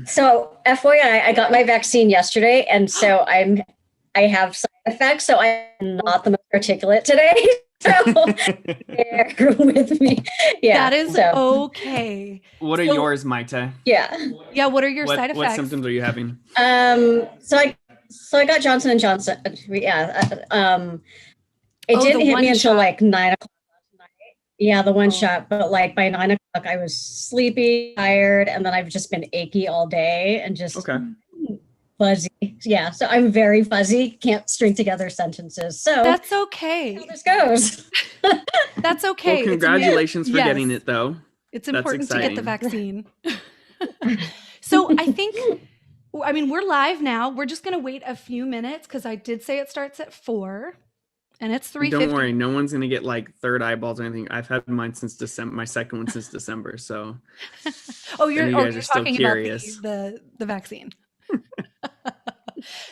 So FYI, I got my vaccine yesterday, and so I have side effects, so I'm not the most articulate today. So bear with me. Yeah. That is so okay. What are So- yours, Maite? yeah. Yeah, what are your side What effects? symptoms are you having? So I got Johnson and Johnson. Yeah. It Oh, didn't the hit one me until shot. like 9 o'clock last night. Yeah, the one Oh. shot. But like by 9 o'clock, I was sleepy, tired, and then I've just been achy all day and just Okay. fuzzy. Yeah. So I'm very fuzzy. Can't string together sentences. So That's okay. how this goes. That's okay. Well, congratulations for Yes. getting it, though. It's That's important to get the exciting. vaccine. So I think, I mean, we're live now. We're just going to wait a few minutes because I did say it starts at 4 and it's 3:50. Don't worry, no one's gonna get like third eyeballs or anything. I've had mine since December. My second one since December. So You're guys are still talking curious. about the vaccine.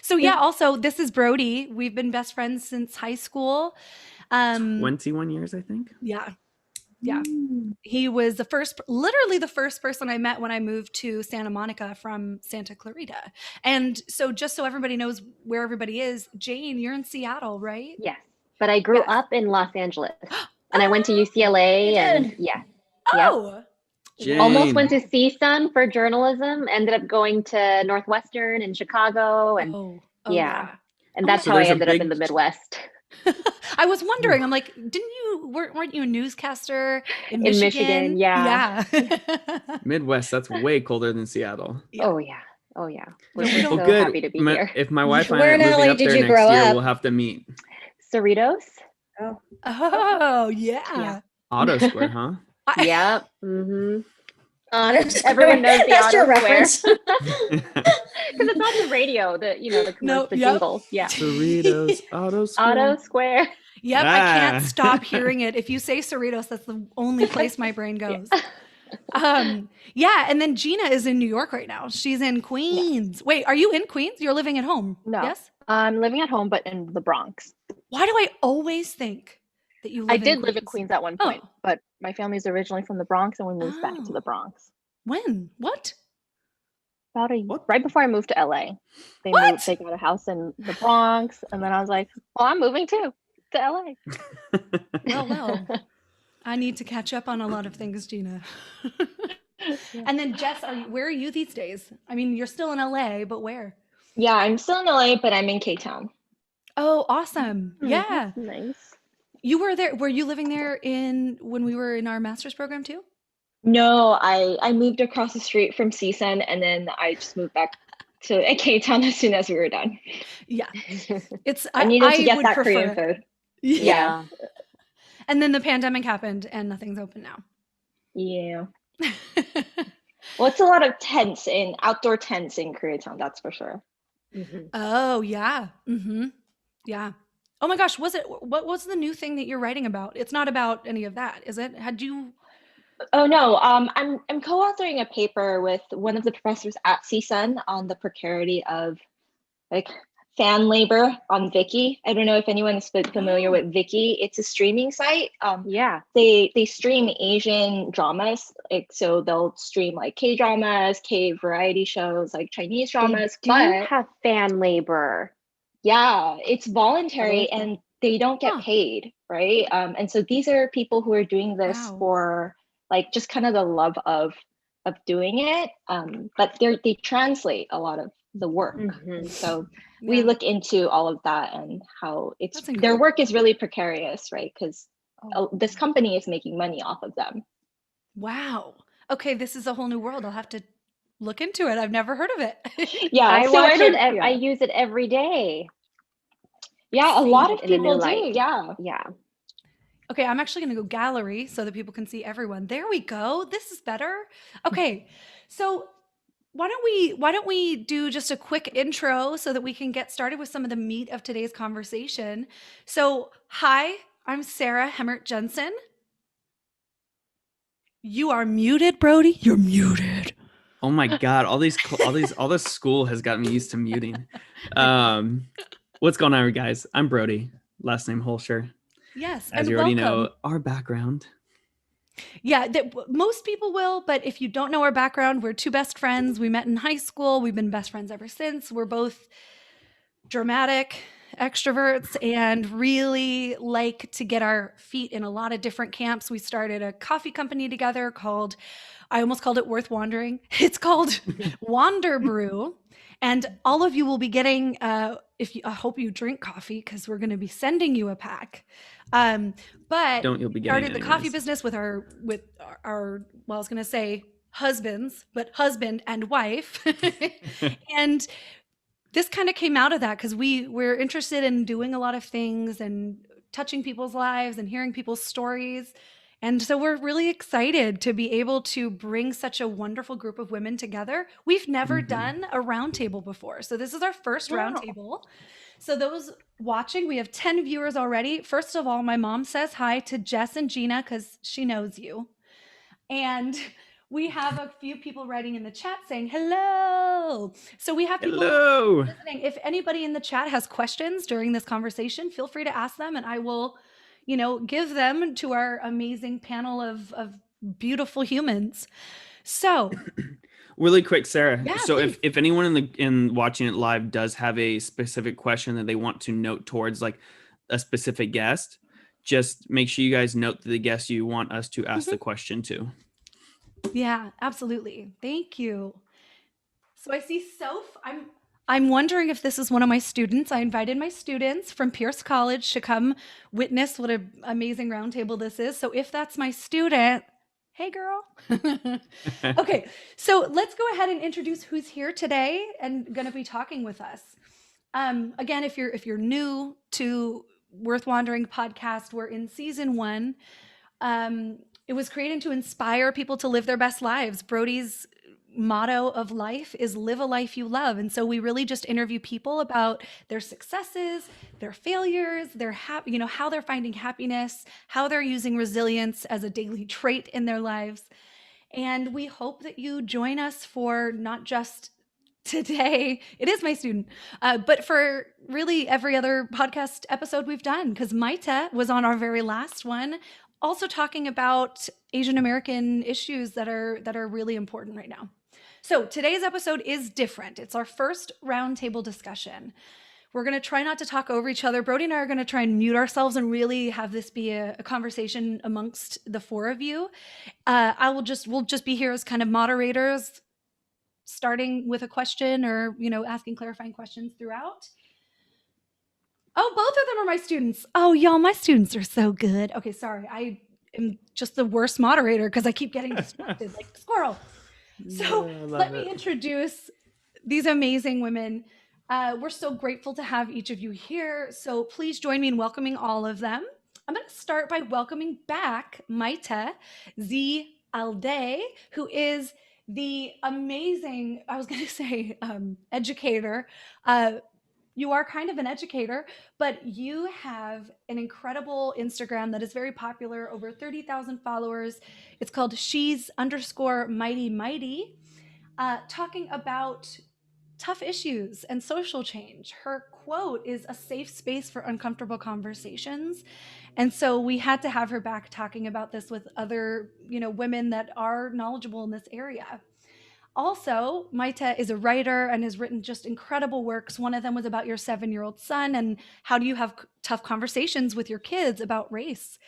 So yeah, also this is Brody. We've been best friends since high school. 21 years, I think. Yeah. Yeah. He was literally the first person I met when I moved to Santa Monica from Santa Clarita. And so just so everybody knows where everybody is, Jane, you're in Seattle, right? Yes. But I grew up in Los Angeles and I went to UCLA and yeah. Oh, Jane. Almost went to CSUN for journalism, ended up going to Northwestern in Chicago and yeah. And that's So how I there's a ended up big- in the Midwest. I was wondering, I'm like, weren't you a newscaster in Michigan? Yeah. Midwest, that's way colder than Seattle. Yeah. Oh yeah. We're Well, so good. happy to be here. If my wife and I Where are in moving LA up did there you next grow year, up? we'll have to meet. Cerritos? Oh, yeah. Yeah. Auto Square, huh? Yep. Mm-hmm. Everyone knows the That's your Auto Square. reference. Because it's on the radio, the commercial, the yep. jingles. Yeah. Cerritos, Auto Square. Auto Square. Yep, I can't Ah. stop hearing it. If you say Cerritos, that's the only place my brain goes. Yeah, and then Gina is in New York right now. She's in Queens. Wait, are you in Queens? You're living at home? No. Yes? I'm living at home, but in the Bronx. Why do I always think that you live I in did live in Queens at one point, Oh. but my family's originally from the Bronx and we moved back to Oh. the Bronx. When? What? Right before I moved to LA. They got a house in the Bronx, and then I was like, well, I'm moving too to LA. Well. I need to catch up on a lot of things, Gina. And then Jess, where are you these days? I mean, you're still in LA, but where? Yeah, I'm still in LA, but I'm in K-Town. Oh, awesome. Yeah. Nice. You were there. Were you living there when we were in our master's program too? No, I moved across the street from CSUN, and then I just moved back to K-Town as soon as we were done. Yeah. I needed to get would that prefer Korean it. food. Yeah. And then the pandemic happened and nothing's open now. Yeah. Well, it's a lot of outdoor tents in Koreatown, that's for sure. Mm-hmm. Oh, yeah. Mm-hmm. Yeah. Oh my gosh, what was the new thing that you're writing about? It's not about any of that, is it? Oh no, I'm co-authoring a paper with one of the professors at CSUN on the precarity of like fan labor on Viki. I don't know if anyone is familiar with Viki. It's a streaming site. They stream Asian dramas. So they'll stream like K-dramas, K-variety shows, like Chinese dramas. They do have fan labor. Yeah, it's voluntary and they don't get paid, right? And so these are people who are doing this for like just kind of the love of doing it. But they translate a lot of the work. And so we look into all of that and how their work is really precarious, right? Because this company is making money off of them. Wow. Okay, this is a whole new world. I'll have to look into it. I've never heard of it. Yeah, I watch it. I use it every day. Yeah, a lot of people do. Yeah. Okay, I'm actually going to go gallery so that people can see everyone. There we go. This is better. Okay, so why don't we do just a quick intro so that we can get started with some of the meat of today's conversation. So, hi, I'm Sarah Hemmert Jensen. You are muted, Brody. You're muted. Oh my God! All this school has gotten me used to muting. What's going on, guys? I'm Brody. Last name Holscher. Yes, as you already know, our background. Yeah, most people will, but if you don't know our background, we're two best friends. We met in high school. We've been best friends ever since. We're both dramatic extroverts and really like to get our feet in a lot of different camps. We started a coffee company together called, I almost called it Worth Wandering. It's called Wander Brew. And all of you will be getting, I hope you drink coffee because we're going to be sending you a pack. But Don't, you'll be we getting started the anyways. coffee business with our well, I was going to say husbands, but husband and wife. And this kind of came out of that because we're interested in doing a lot of things and touching people's lives and hearing people's stories. And so we're really excited to be able to bring such a wonderful group of women together. We've never done a roundtable before. So this is our first roundtable. So those watching, we have 10 viewers already. First of all, my mom says hi to Jess and Gina because she knows you. And we have a few people writing in the chat saying hello. So we have people listening. If anybody in the chat has questions during this conversation, feel free to ask them and I will, give them to our amazing panel of beautiful humans. So really quick, Sarah. Yeah, so please. if anyone in watching it live does have a specific question that they want to note towards like a specific guest, just make sure you guys note the guest you want us to ask the question to. Yeah, absolutely. Thank you. So I see Soph. I'm wondering if this is one of my students. I invited my students from Pierce College to come witness what an amazing roundtable this is. So if that's my student, hey girl. Okay, so let's go ahead and introduce who's here today and going to be talking with us. Again, if you're new to Worth Wandering podcast, we're in season 1. It was created to inspire people to live their best lives. Brody's motto of life is live a life you love. And so we really just interview people about their successes, their failures, their how they're finding happiness, how they're using resilience as a daily trait in their lives. And we hope that you join us for not just today, it is my student, but for really every other podcast episode we've done, because Maita was on our very last one, also talking about Asian American issues that are really important right now. So today's episode is different. It's our first roundtable discussion. We're going to try not to talk over each other. Brody and I are going to try and mute ourselves and really have this be a conversation amongst the four of you. We'll just be here as kind of moderators, starting with a question or, asking clarifying questions throughout. Oh, both of them are my students. Oh, y'all, my students are so good. Okay, sorry. I am just the worst moderator because I keep getting distracted like a squirrel. So let me introduce these amazing women. We're so grateful to have each of you here. So please join me in welcoming all of them. I'm going to start by welcoming back Maita Z. Alde, who is the amazing, I was going to say educator. You are kind of an educator, but you have an incredible Instagram that is very popular, over 30,000 followers. It's called she's_mighty, talking about tough issues and social change. Her quote is a safe space for uncomfortable conversations. And so we had to have her back talking about this with other, women that are knowledgeable in this area. Also, Maita is a writer and has written just incredible works. One of them was about your 7-year-old son and how do you have tough conversations with your kids about race,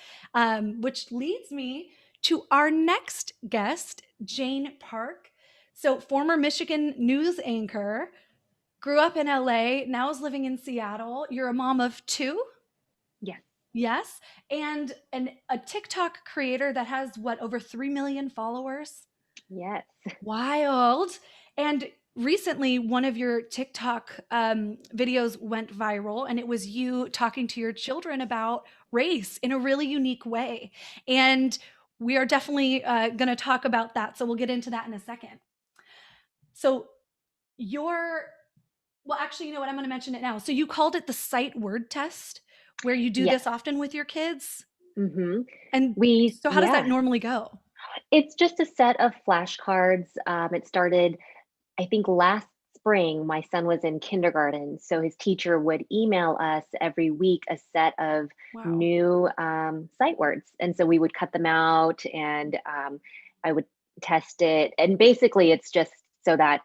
which leads me to our next guest, Jane Park. So former Michigan news anchor, grew up in LA, now is living in Seattle. You're a mom of 2? Yes. Yes. And a TikTok creator that has over 3 million followers? Yes. Wild. And recently, one of your TikTok videos went viral, and it was you talking to your children about race in a really unique way. And we are definitely going to talk about that. So we'll get into that in a second. So actually, you know what? I'm going to mention it now. So you called it the sight word test, where you do this often with your kids. Mm-hmm. And so how does that normally go? It's just a set of flashcards. It started, I think, last spring, my son was in kindergarten, so his teacher would email us every week a set of new sight words. And so we would cut them out, and I would test it. And basically, it's just so that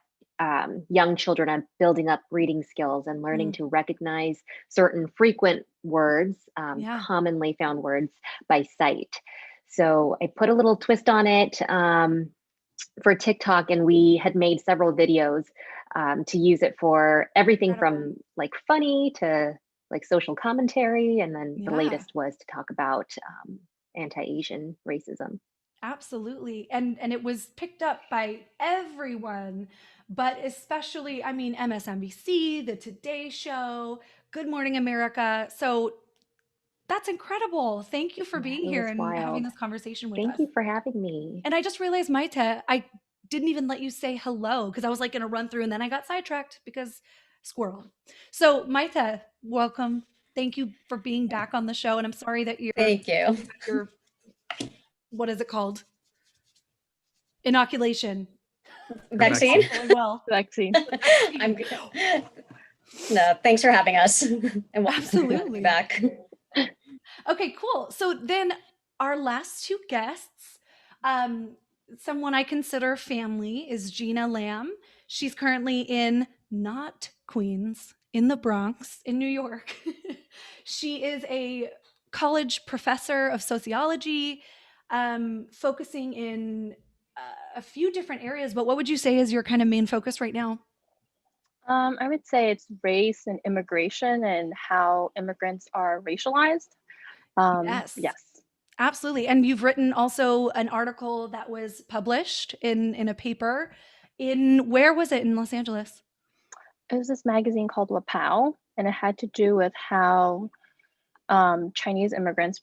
young children are building up reading skills and learning to recognize certain frequent words, commonly found words by sight. So I put a little twist on it for TikTok, and we had made several videos to use it for everything from like funny to like social commentary. And then the latest was to talk about anti-Asian racism. Absolutely. And it was picked up by everyone, but especially, I mean, MSNBC, the Today Show, Good Morning America. So that's incredible. Thank you for being here and having this conversation with us. Thank you for having me. And I just realized, Maite, I didn't even let you say hello because I was like going to run through, and then I got sidetracked because squirrel. So Maite, welcome. Thank you for being back on the show. And I'm sorry that you're what is it called? Inoculation. Vaccine? Well. Vaccine. I'm good. No, thanks for having us. And we'll Absolutely. be back. Okay, cool. So then our last two guests, someone I consider family, is Gina Lam. She's currently in not Queens, in the Bronx, in New York. She is a college professor of sociology, focusing in a few different areas. But what would you say is your kind of main focus right now? I would say it's race and immigration and how immigrants are racialized. Yes. Absolutely. And you've written also an article that was published in a paper where was it, in Los Angeles? It was this magazine called Wapow, and it had to do with how Chinese immigrants,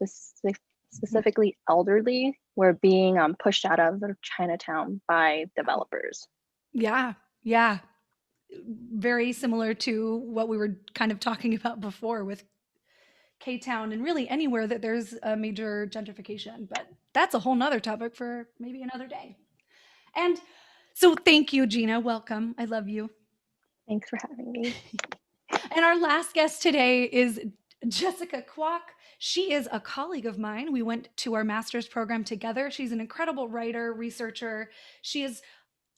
specifically elderly, were being pushed out of Chinatown by developers. Yeah. Very similar to what we were kind of talking about before with K-Town and really anywhere that there's a major gentrification. But that's a whole nother topic for maybe another day. And so thank you, Gina. Welcome. I love you. Thanks for having me. And our last guest today is Jessica Kwack. She is a colleague of mine. We went to our master's program together. She's an incredible writer, researcher. She is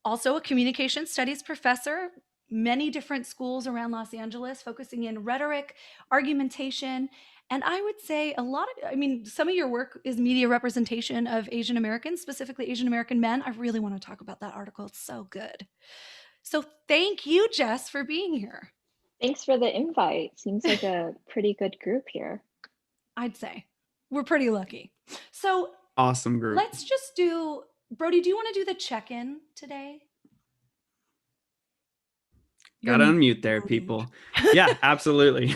also a communication studies professor, many different schools around Los Angeles, focusing in rhetoric, argumentation. And I would say some of your work is media representation of Asian Americans, specifically Asian American men. I really want to talk about that article. It's so good. So thank you, Jess, for being here. Thanks for the invite. Seems like a pretty good group here. I'd say we're pretty lucky. So awesome group. Let's just do, Brody, do you want to do the check-in today? Gotta unmute there, people. Yeah, absolutely.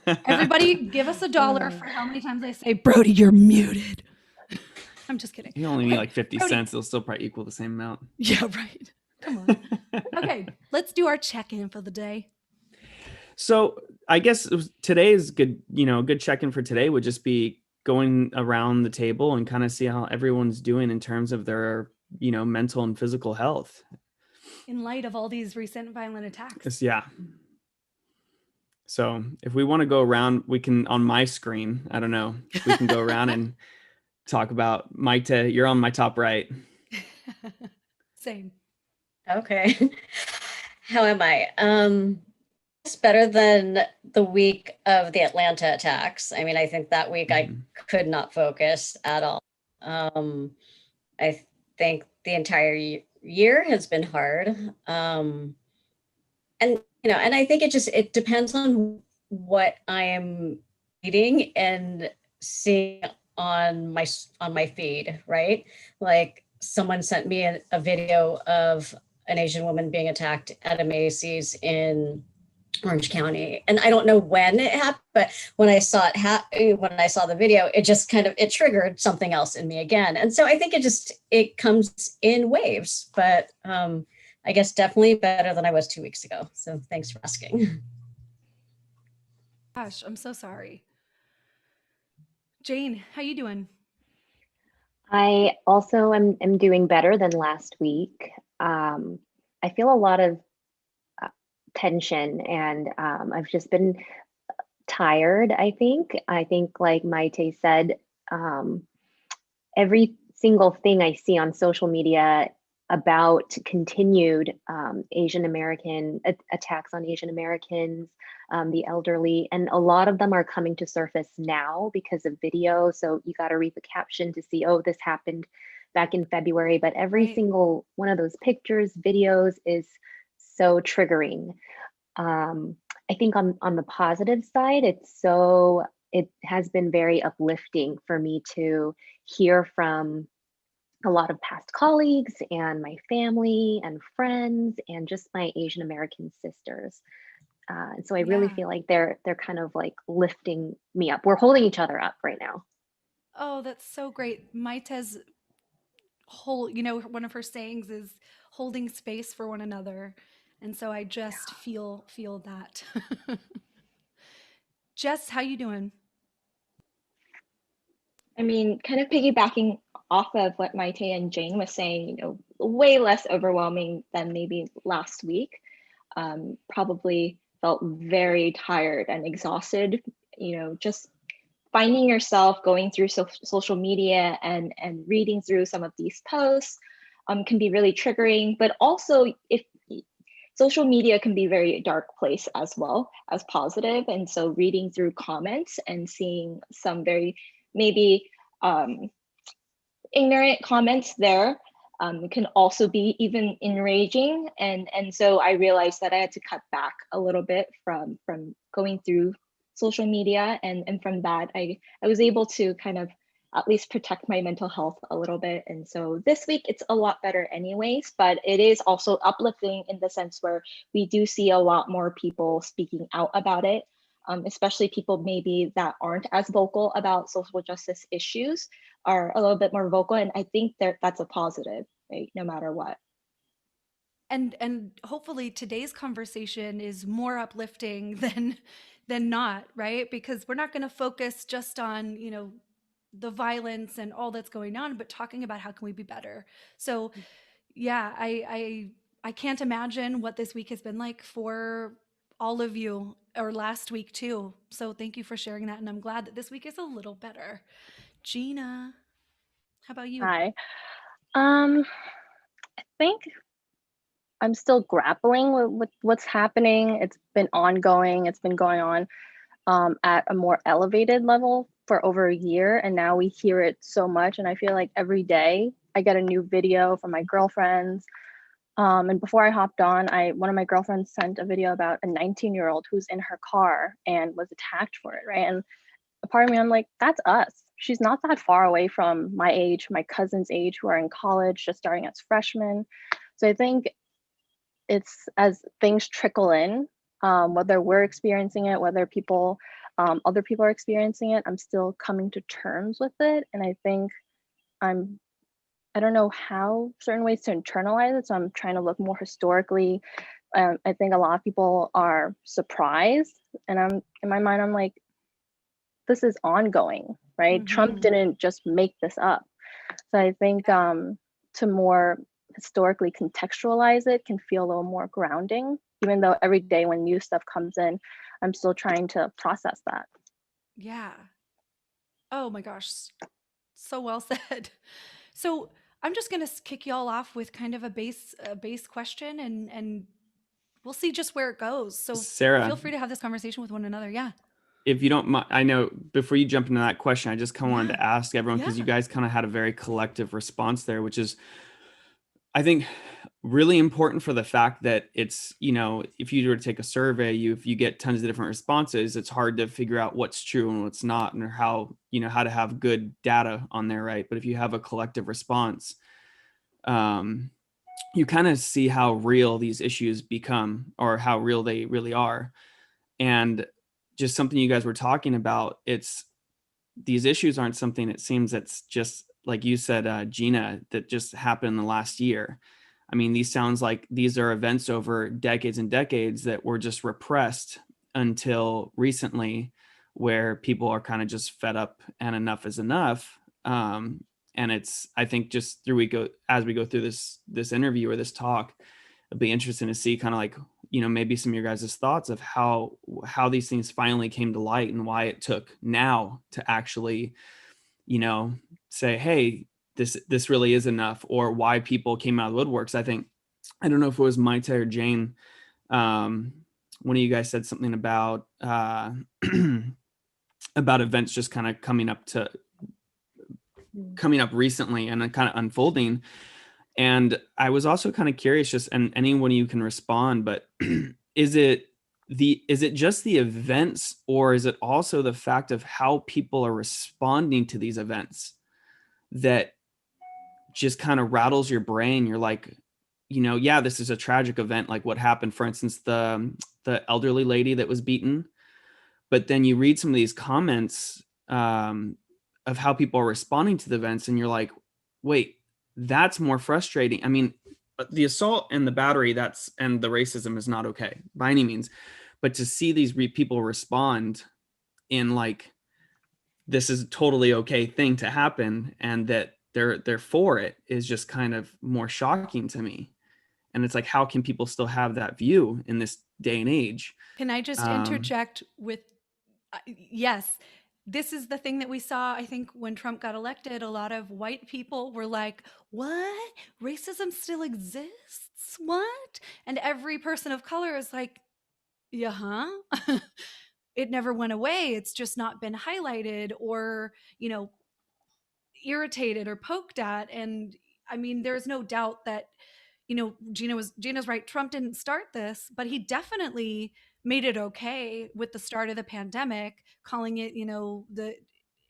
Everybody give us $1 for how many times I say, Brody, you're muted. I'm just kidding. You only need like 50 cents. It'll still probably equal the same amount. Yeah, right. Come on. Okay, let's do our check-in for the day. So I guess today is good. Good check-in for today would just be going around the table and kind of see how everyone's doing in terms of their, mental and physical health. In light of all these recent violent attacks. Yeah. So if we want to go around, we can, on my screen, I don't know, we can go around and talk about Maite. You're on my top right. Same. Okay. How am I? It's better than the week of the Atlanta attacks. I mean, I think that week I could not focus at all. I think the entire year has been hard. And I think it depends on what I am eating and seeing on my feed, right? Like someone sent me a video of an Asian woman being attacked at a Macy's in Orange County. And I don't know when it happened, but when I saw when I saw the video, it just it triggered something else in me again. And so I think it comes in waves, but I guess definitely better than I was 2 weeks ago. So thanks for asking. Gosh, I'm so sorry. Jane, how you doing? I also am doing better than last week. I feel a lot of tension, and I've just been tired. I think like Maite said, every single thing I see on social media about continued Asian American attacks on Asian Americans, the elderly, and a lot of them are coming to surface now because of video. So you got to read the caption to see, oh, this happened back in February. But every single one of those pictures, videos is so triggering. I think on the positive side, it has been very uplifting for me to hear from a lot of past colleagues and my family and friends and just my Asian American sisters. And so I really feel like they're kind of like lifting me up. We're holding each other up right now. Oh, that's so great. Maite's whole, one of her sayings is holding space for one another. And so I just feel that. Jess, how you doing? I mean, kind of piggybacking off of what Maite and Jane was saying, way less overwhelming than maybe last week. Probably felt very tired and exhausted, just finding yourself going through social media and reading through some of these posts can be really triggering, but also if social media can be a very dark place as well as positive. And so reading through comments and seeing some very maybe ignorant comments there can also be even enraging. And so I realized that I had to cut back a little bit from going through social media. And from that, I was able to kind of at least protect my mental health a little bit. And so this week it's a lot better anyways, but it is also uplifting in the sense where we do see a lot more people speaking out about it. Especially people maybe that aren't as vocal about social justice issues are a little bit more vocal. And I think that's a positive, right? No matter what. And hopefully today's conversation is more uplifting than not, right? Because we're not going to focus just on, the violence and all that's going on, but talking about how can we be better. So yeah, I can't imagine what this week has been like for all of you, or last week too. So thank you for sharing that. And I'm glad that this week is a little better. Gina, how about you? Hi. I think I'm still grappling with what's happening. It's been ongoing. It's been going on at a more elevated level for over a year. And now we hear it so much. And I feel like every day I get a new video from my girlfriends. And before I hopped on, one of my girlfriends sent a video about a 19-year-old who's in her car and was attacked for it, right? And a part of me, I'm like, that's us. She's not that far away from my age, my cousin's age, who are in college, just starting as freshmen. So I think it's as things trickle in, whether we're experiencing it, whether other people are experiencing it, I'm still coming to terms with it. And I think I don't know how certain ways to internalize it. So I'm trying to look more historically. I think a lot of people are surprised, and in my mind, I'm like, this is ongoing, right? Mm-hmm. Trump didn't just make this up. So I think to more historically contextualize it can feel a little more grounding, even though every day when new stuff comes in, I'm still trying to process that. Yeah. Oh my gosh. So well said. So I'm just going to kick y'all off with kind of a base question, and we'll see just where it goes. So Sarah, feel free to have this conversation with one another. Yeah. If you don't mind, I know before you jump into that question, I just kind of wanted to ask everyone, because you guys kind of had a very collective response there, which is, I think, really important for the fact that it's, if you were to take a survey, if you get tons of different responses, it's hard to figure out what's true and what's not, and how to have good data on there, right? But if you have a collective response, you kind of see how real these issues become, or how real they really are. And just something you guys were talking about, these issues aren't something, it seems, that's just, like you said, Gina, that just happened in the last year. I mean, these are events over decades and decades that were just repressed until recently, where people are kind of just fed up and enough is enough. And it's, I think, just as we go through this interview or this talk, it'll be interesting to see kind of like, maybe some of your guys' thoughts of how these things finally came to light and why it took now to actually, say, hey, this really is enough, or why people came out of the woodworks. I don't know if it was Maite or Jane. One of you guys said something about about events just kind of coming up recently and kind of unfolding. And I was also kind of curious, just, and anyone you can respond, but is it just the events, or is it also the fact of how people are responding to these events that just kind of rattles your brain? You're like, yeah, this is a tragic event, like what happened, for instance, the elderly lady that was beaten. But then you read some of these comments of how people are responding to the events, and you're like, wait, that's more frustrating. I mean, the assault and the battery, and the racism is not okay by any means, but to see these people respond in like, this is a totally okay thing to happen, and that they're for it, is just kind of more shocking to me. And it's like, how can people still have that view in this day and age? Can I just interject with, yes, this is the thing that we saw, I think, when Trump got elected. A lot of white people were like, what? Racism still exists? What? And every person of color is like, yeah, huh? It never went away. It's just not been highlighted or, irritated or poked at. And I mean, there's no doubt that, Gina's right. Trump didn't start this, but he definitely made it okay with the start of the pandemic, calling it, the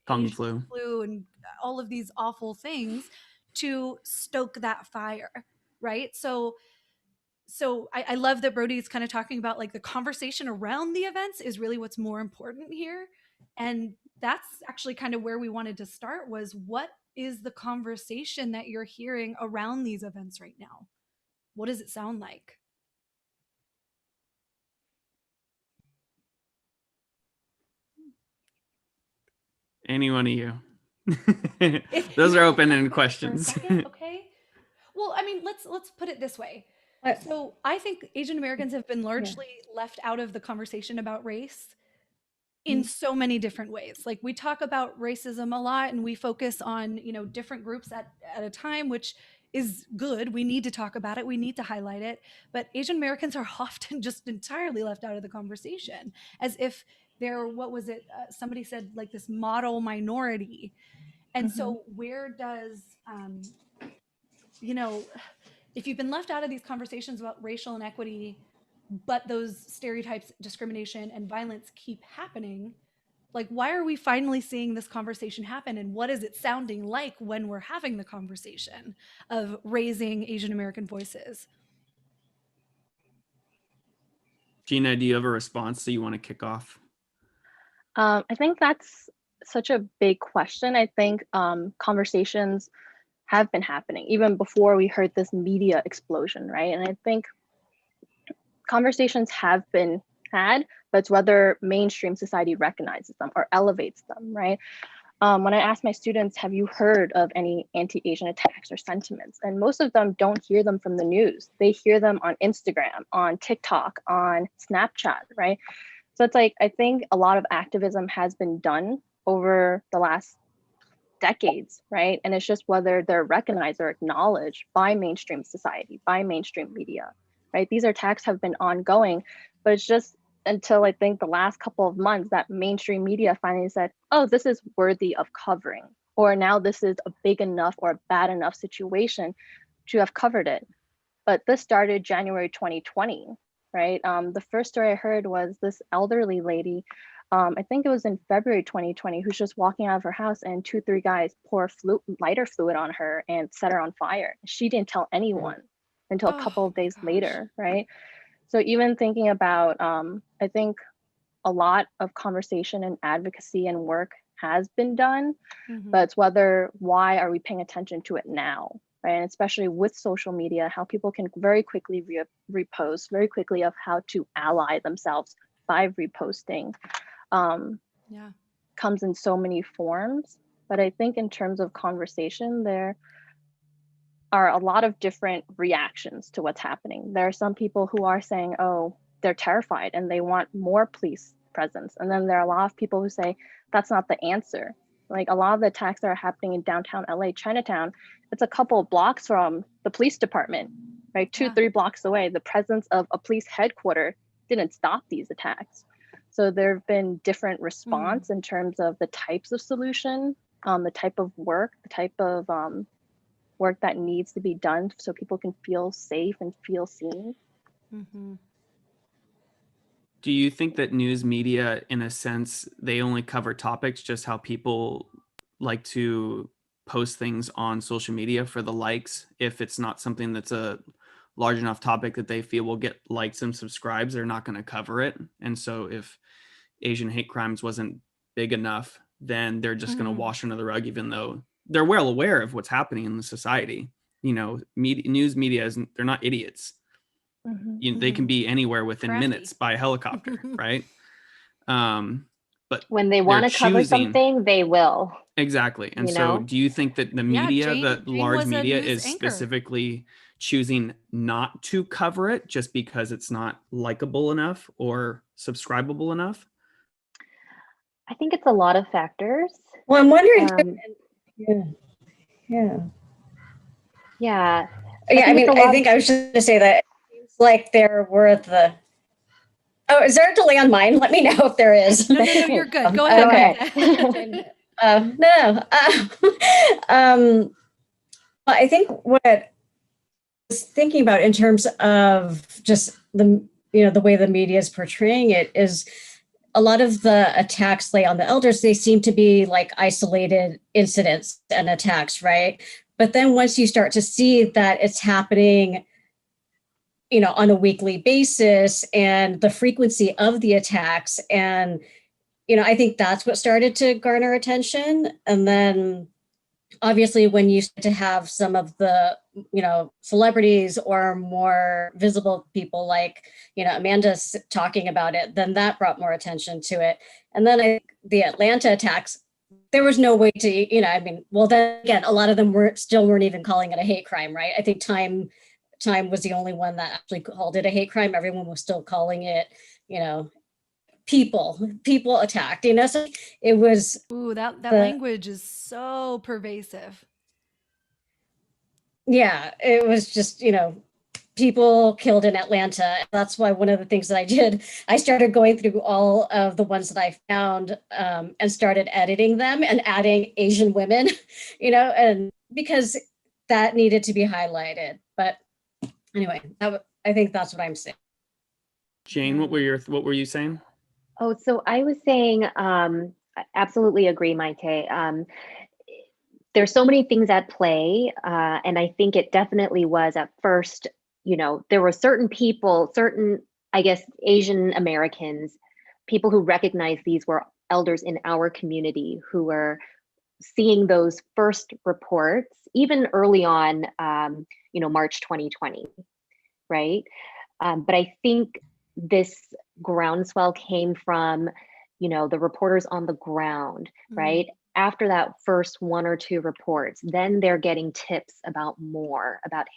Kung Asian flu and all of these awful things to stoke that fire. Right. So I love that Brody's kind of talking about like the conversation around the events is really what's more important here. And that's actually kind of where we wanted to start, was what is the conversation that you're hearing around these events right now? What does it sound like? Any one of you. Those are open-ended questions. Okay. Well, I mean, let's put it this way. So I think Asian Americans have been largely left out of the conversation about race in so many different ways. Like, we talk about racism a lot and we focus on, different groups at a time, which is good. We need to talk about it. We need to highlight it. But Asian Americans are often just entirely left out of the conversation, as if they're, what was it? Somebody said like this model minority. And so where does, if you've been left out of these conversations about racial inequity, but those stereotypes, discrimination, and violence keep happening, like, why are we finally seeing this conversation happen? And what is it sounding like when we're having the conversation of raising Asian American voices? Gina, do you have a response that you want to kick off? I think that's such a big question. I think conversations have been happening even before we heard this media explosion, right? And I think conversations have been had, but it's whether mainstream society recognizes them or elevates them, right? When I ask my students, have you heard of any anti-Asian attacks or sentiments? And most of them don't hear them from the news. They hear them on Instagram, on TikTok, on Snapchat, right? So it's like, I think a lot of activism has been done over the last decades, right? And it's just whether they're recognized or acknowledged by mainstream society, by mainstream media, right? These attacks have been ongoing, but it's just until I think the last couple of months that mainstream media finally said, oh, this is worthy of covering, or now this is a big enough or a bad enough situation to have covered it. But this started January 2020, right? The first story I heard was this elderly lady, I think it was in February 2020, who's just walking out of her house and 2-3 guys pour lighter fluid on her and set her on fire. She didn't tell anyone until a couple of days later, right? So even thinking about, I think a lot of conversation and advocacy and work has been done, but it's why are we paying attention to it now, right? And especially with social media, how people can very quickly repost, very quickly of how to ally themselves by reposting, comes in so many forms. But I think in terms of conversation, are a lot of different reactions to what's happening. There are some people who are saying, oh, they're terrified and they want more police presence. And then there are a lot of people who say that's not the answer. Like a lot of the attacks that are happening in downtown LA, Chinatown, it's a couple of blocks from the police department, right? 2-3 blocks away. The presence of a police headquarters didn't stop these attacks. So there have been different response in terms of the types of solution, the type of work, the type of work that needs to be done so people can feel safe and feel seen. Mm-hmm. Do you think that news media, in a sense, they only cover topics, just how people like to post things on social media for the likes? If it's not something that's a large enough topic that they feel will get likes and subscribes, they're not going to cover it. And so if Asian hate crimes wasn't big enough, then they're just going to wash under the rug, even though they're well aware of what's happening in the society. You know, news media isn't, they're not idiots. They can be anywhere within minutes by helicopter, right? But when they want to cover something, they will. Exactly. And so do you think that the media, the large media, is specifically choosing not to cover it just because it's not likable enough or subscribable enough? I think it's a lot of factors. Well, I'm wondering. I think I was just going to say that it's like there were the. Oh, is there a delay on mine? Let me know if there is. No, you're good. Go ahead. Okay. I think what I was thinking about in terms of just the way the media is portraying it is a lot of the attacks on the elders, they seem to be like isolated incidents and attacks, right? But then once you start to see that it's happening, on a weekly basis and the frequency of the attacks, and I think that's what started to garner attention. And then obviously when you start to have some of the celebrities or more visible people like Amanda's talking about it, then that brought more attention to it. And then the Atlanta attacks, there was no way to then again, a lot of them weren't even calling it a hate crime, right? I think Time was the only one that actually called it a hate crime. Everyone was still calling it people attacked, so it was. Ooh, that language is so pervasive. Yeah, it was just, people killed in Atlanta. That's why one of the things that I did, I started going through all of the ones that I found and started editing them and adding Asian women, and because that needed to be highlighted. But anyway, I think that's what I'm saying. Jane, what were you saying? Oh, so I was saying, I absolutely agree, Maite. There's so many things at play, and I think it definitely was at first, there were certain people, I guess, Asian Americans, people who recognized these were elders in our community who were seeing those first reports, even early on, March 2020, right? But I think this groundswell came from, the reporters on the ground, right? After that first 1 or 2 reports, then they're getting tips about,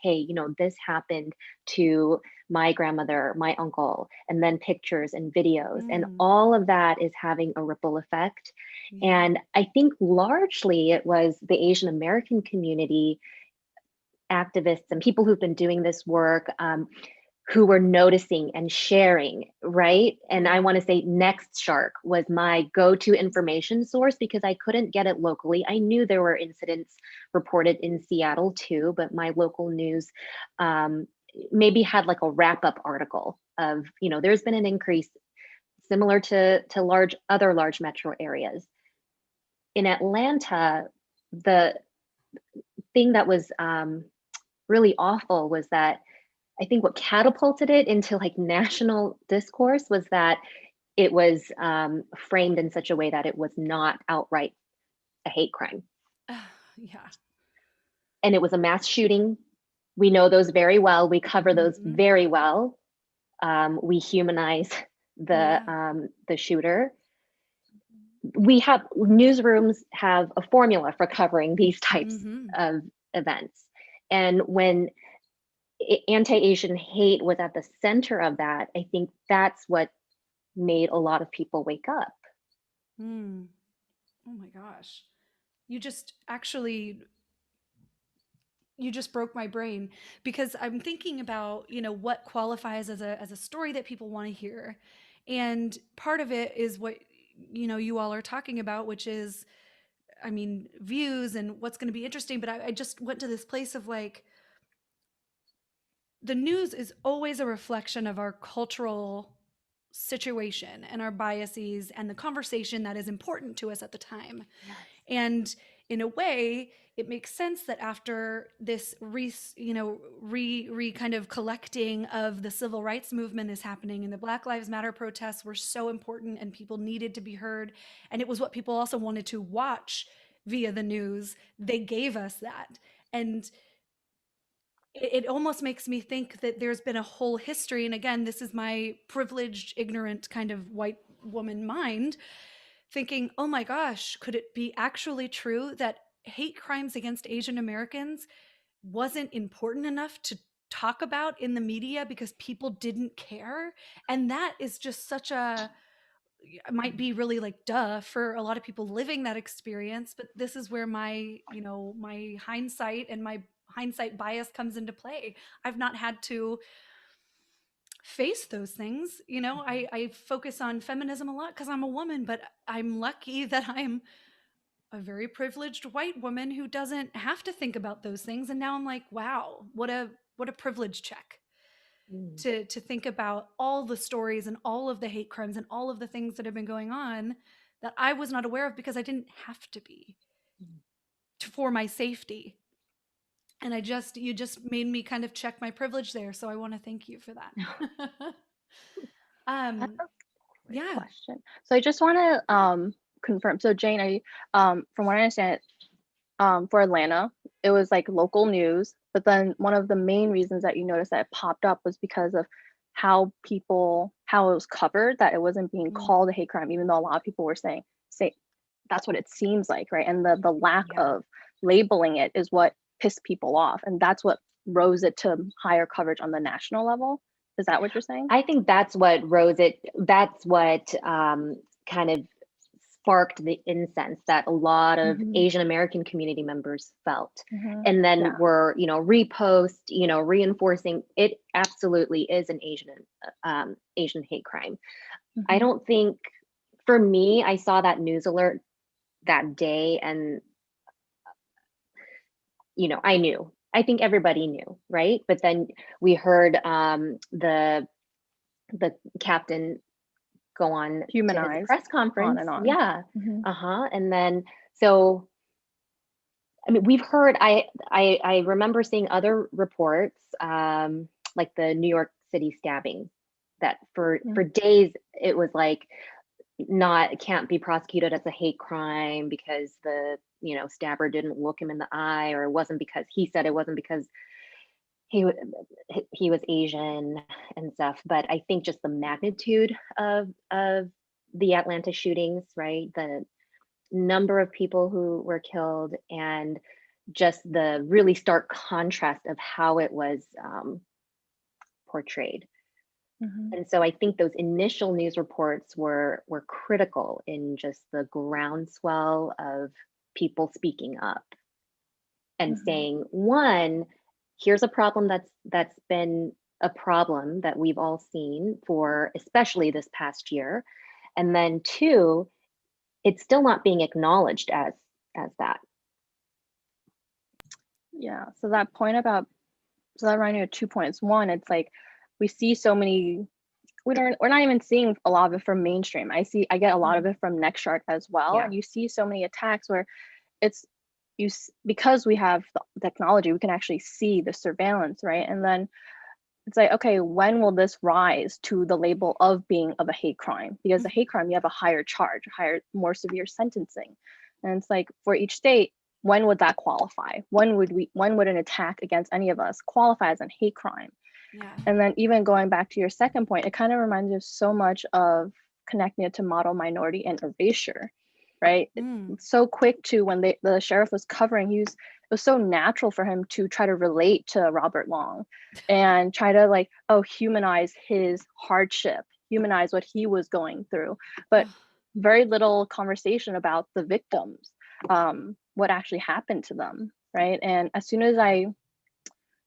hey, this happened to my grandmother, my uncle, and then pictures and videos. And all of that is having a ripple effect. And I think largely it was the Asian American community activists and people who've been doing this work who were noticing and sharing, right? And I want to say Next Shark was my go-to information source because I couldn't get it locally. I knew there were incidents reported in Seattle too, but my local news maybe had like a wrap-up article of, there's been an increase similar to other large metro areas. In Atlanta, the thing that was really awful was that I think what catapulted it into like national discourse was that it was framed in such a way that it was not outright a hate crime. Yeah. And it was a mass shooting. We know those very well. We cover those very well. We humanize the shooter. Newsrooms have a formula for covering these types of events. And when anti-Asian hate was at the center of that, I think that's what made a lot of people wake up. Oh my gosh. You just actually, you just broke my brain, because I'm thinking about, you know, what qualifies as a story that people want to hear. And part of it is what, you know, you all are talking about, which is, I mean, views and what's going to be interesting. But I just went to this place of like, the news is always a reflection of our cultural situation and our biases and the conversation that is important to us at the time. Yes. And in a way, it makes sense that after this kind of collecting of the civil rights movement is happening, and the Black Lives Matter protests were so important and people needed to be heard, and it was what people also wanted to watch via the news. They gave us that. And it almost makes me think that there's been a whole history, and again, this is my privileged, ignorant kind of white woman mind, thinking, oh my gosh, could it be actually true that hate crimes against Asian Americans wasn't important enough to talk about in the media because people didn't care? And that is just such a, it might be really like duh for a lot of people living that experience, but this is where my, you know, my hindsight and my hindsight bias comes into play. I've not had to face those things. You know, I focus on feminism a lot because I'm a woman, but I'm lucky that I'm a very privileged white woman who doesn't have to think about those things. And now I'm like, wow, what a privilege check to think about all the stories and all of the hate crimes and all of the things that have been going on that I was not aware of because I didn't have to be for my safety. And you just made me kind of check my privilege there. So I want to thank you for that. I have a great Yeah. question. So I just want to confirm. So Jane, from what I understand, for Atlanta, it was like local news, but then one of the main reasons that you noticed that it popped up was because of how it was covered, that it wasn't being called a hate crime, even though a lot of people were saying that's what it seems like, right? And the lack of labeling it is what pissed people off, and that's what rose it to higher coverage on the national level. Is that what you're saying? I think that's what kind of sparked the incense that a lot of Asian American community members felt, and then were, you know, reinforcing it absolutely is an Asian hate crime. I don't think, for me, I saw that news alert that day, and you know, I think everybody knew, right? But then we heard the captain go on to his press conference, on and on. yeah, and then so, I mean, we've heard. I remember seeing other reports, like the New York City stabbing, that for days it was like can't be prosecuted as a hate crime because the, you know, stabber didn't look him in the eye, or it wasn't because he was Asian and stuff. But I think just the magnitude of the Atlanta shootings, right? The number of people who were killed, and just the really stark contrast of how it was portrayed. And so I think those initial news reports were critical in just the groundswell of people speaking up and saying, one, here's a problem that's been a problem that we've all seen for especially this past year. And then two, it's still not being acknowledged as that. Yeah, so that reminded me of 2 points. One, it's like we see so many, we're not even seeing a lot of it from mainstream. I get a lot of it from Nextchart as well. And you see so many attacks where because we have the technology, we can actually see the surveillance, right? And then it's like, okay, when will this rise to the label of being of a hate crime? Because the hate crime, you have a higher charge, more severe sentencing. And it's like, for each state, when would that qualify? When would an attack against any of us qualify as a hate crime? Yeah. And then even going back to your second point, it kind of reminds me of so much of connecting it to model minority and erasure, right? It's so quick to, when the sheriff was covering, was so natural for him to try to relate to Robert Long and try to like, oh, humanize his hardship, humanize what he was going through, but very little conversation about the victims, what actually happened to them, right? And as soon as I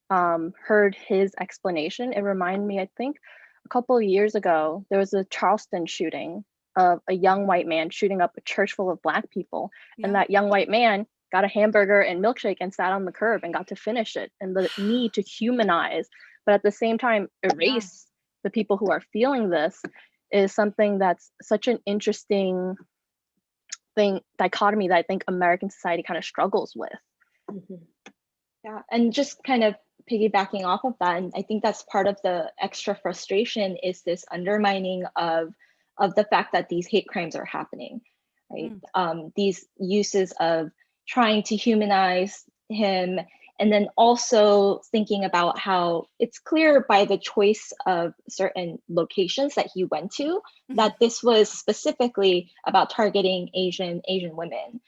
heard his explanation, it reminded me, I think a couple of years ago, there was a Charleston shooting of a young white man shooting up a church full of Black people. Yeah. And that young white man got a hamburger and milkshake and sat on the curb and got to finish it. And the need to humanize, but at the same time, erase the people who are feeling this is something that's such an interesting dichotomy that I think American society kind of struggles with. Yeah, and just kind of piggybacking off of that, and I think that's part of the extra frustration is this undermining of the fact that these hate crimes are happening, right? These uses of trying to humanize him, and then also thinking about how it's clear by the choice of certain locations that he went to that this was specifically about targeting Asian women.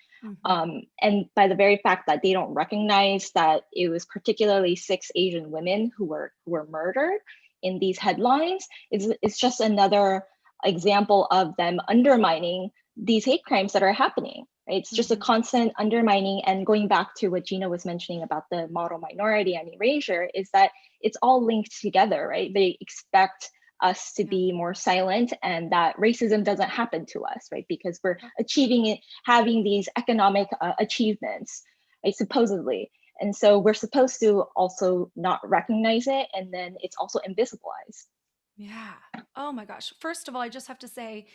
And by the very fact that they don't recognize that it was particularly 6 Asian women who were murdered in these headlines, it's just another example of them undermining these hate crimes that are happening. Right? It's just a constant undermining, and going back to what Gina was mentioning about the model minority and erasure is that it's all linked together, right? They expect us to be more silent and that racism doesn't happen to us, right? Because we're achieving it, having these economic achievements, right, supposedly. And so we're supposed to also not recognize it, and then it's also invisibilized. Yeah. Oh my gosh. First of all, I just have to say,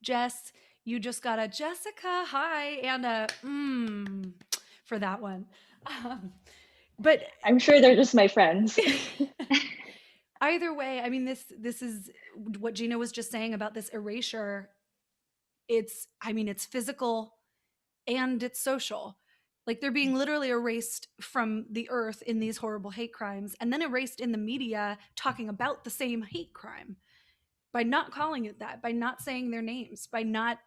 Jess, you just got a Jessica hi and a for that one. But I'm sure they're just my friends. Either way, I mean, this is what Gina was just saying about this erasure. It's physical and it's social. Like they're being literally erased from the earth in these horrible hate crimes, and then erased in the media talking about the same hate crime by not calling it that, by not saying their names, by not,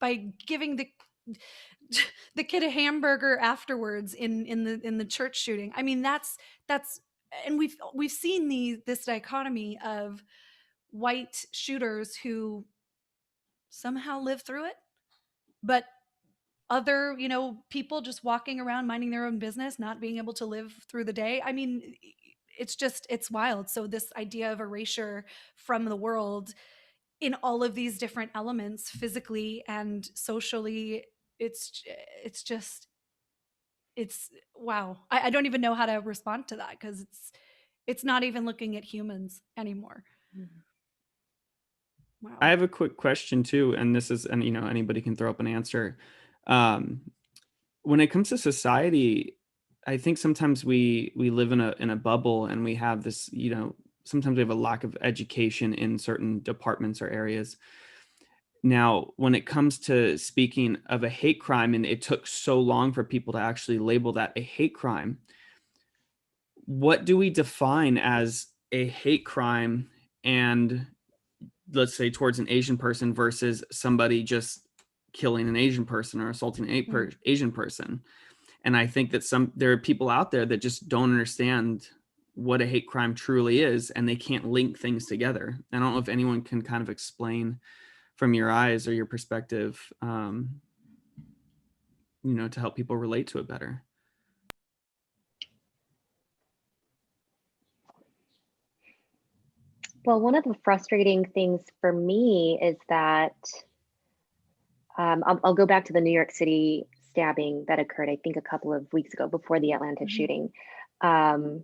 by giving the kid a hamburger afterwards in the church shooting. I mean, that's and we've seen this dichotomy of white shooters who somehow live through it, but other people just walking around minding their own business, not being able to live through the day. I mean, it's wild. So this idea of erasure from the world in all of these different elements, physically and socially, it's wow. I don't even know how to respond to that, because it's not even looking at humans anymore. Wow. I have a quick question too, and this is, and anybody can throw up an answer. When it comes to society, I think sometimes we live in a bubble, and we have this, sometimes we have a lack of education in certain departments or areas. Now, when it comes to speaking of a hate crime, and it took so long for people to actually label that a hate crime, what do we define as a hate crime, and let's say towards an Asian person versus somebody just killing an Asian person or assaulting an Asian person? And I think that there are people out there that just don't understand what a hate crime truly is, and they can't link things together. I don't know if anyone can kind of explain from your eyes or your perspective, to help people relate to it better. Well, one of the frustrating things for me is that I'll go back to the New York City stabbing that occurred, I think, a couple of weeks ago before the Atlanta shooting. I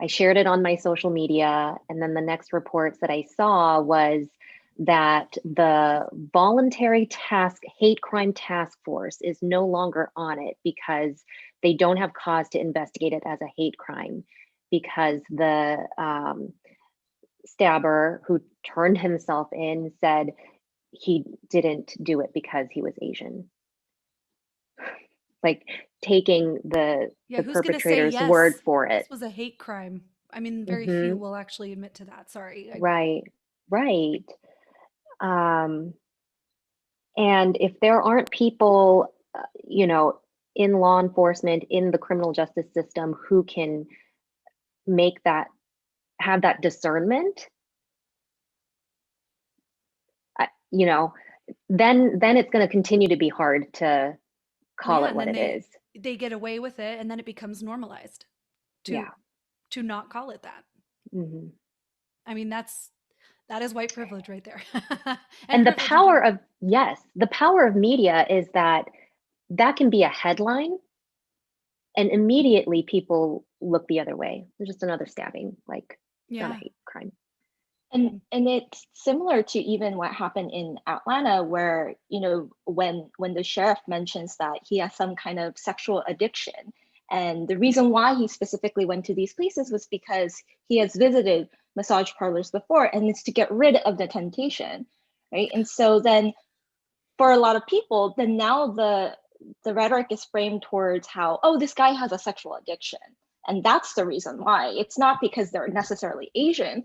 shared it on my social media, and then the next reports that I saw was that the voluntary hate crime task force is no longer on it because they don't have cause to investigate it as a hate crime, because the stabber who turned himself in said he didn't do it because he was Asian. Like taking the perpetrator's word for it. This was a hate crime. I mean, very few will actually admit to that. Sorry. Right. And if there aren't people, in law enforcement, in the criminal justice system, who can make that, have that discernment, you know, then it's going to continue to be hard to call it what it is. They get away with it, and then it becomes normalized to not call it that. Mm-hmm. I mean, that is white privilege right there. and the power of, the power of media is that can be a headline, and immediately people look the other way. There's just another stabbing, like not a hate crime. And it's similar to even what happened in Atlanta, where, you know, when the sheriff mentions that he has some kind of sexual addiction, and the reason why he specifically went to these places was because he has visited massage parlors before, and it's to get rid of the temptation, right? And so then for a lot of people, then now the rhetoric is framed towards how, oh, this guy has a sexual addiction. And that's the reason why. It's not because they're necessarily Asian.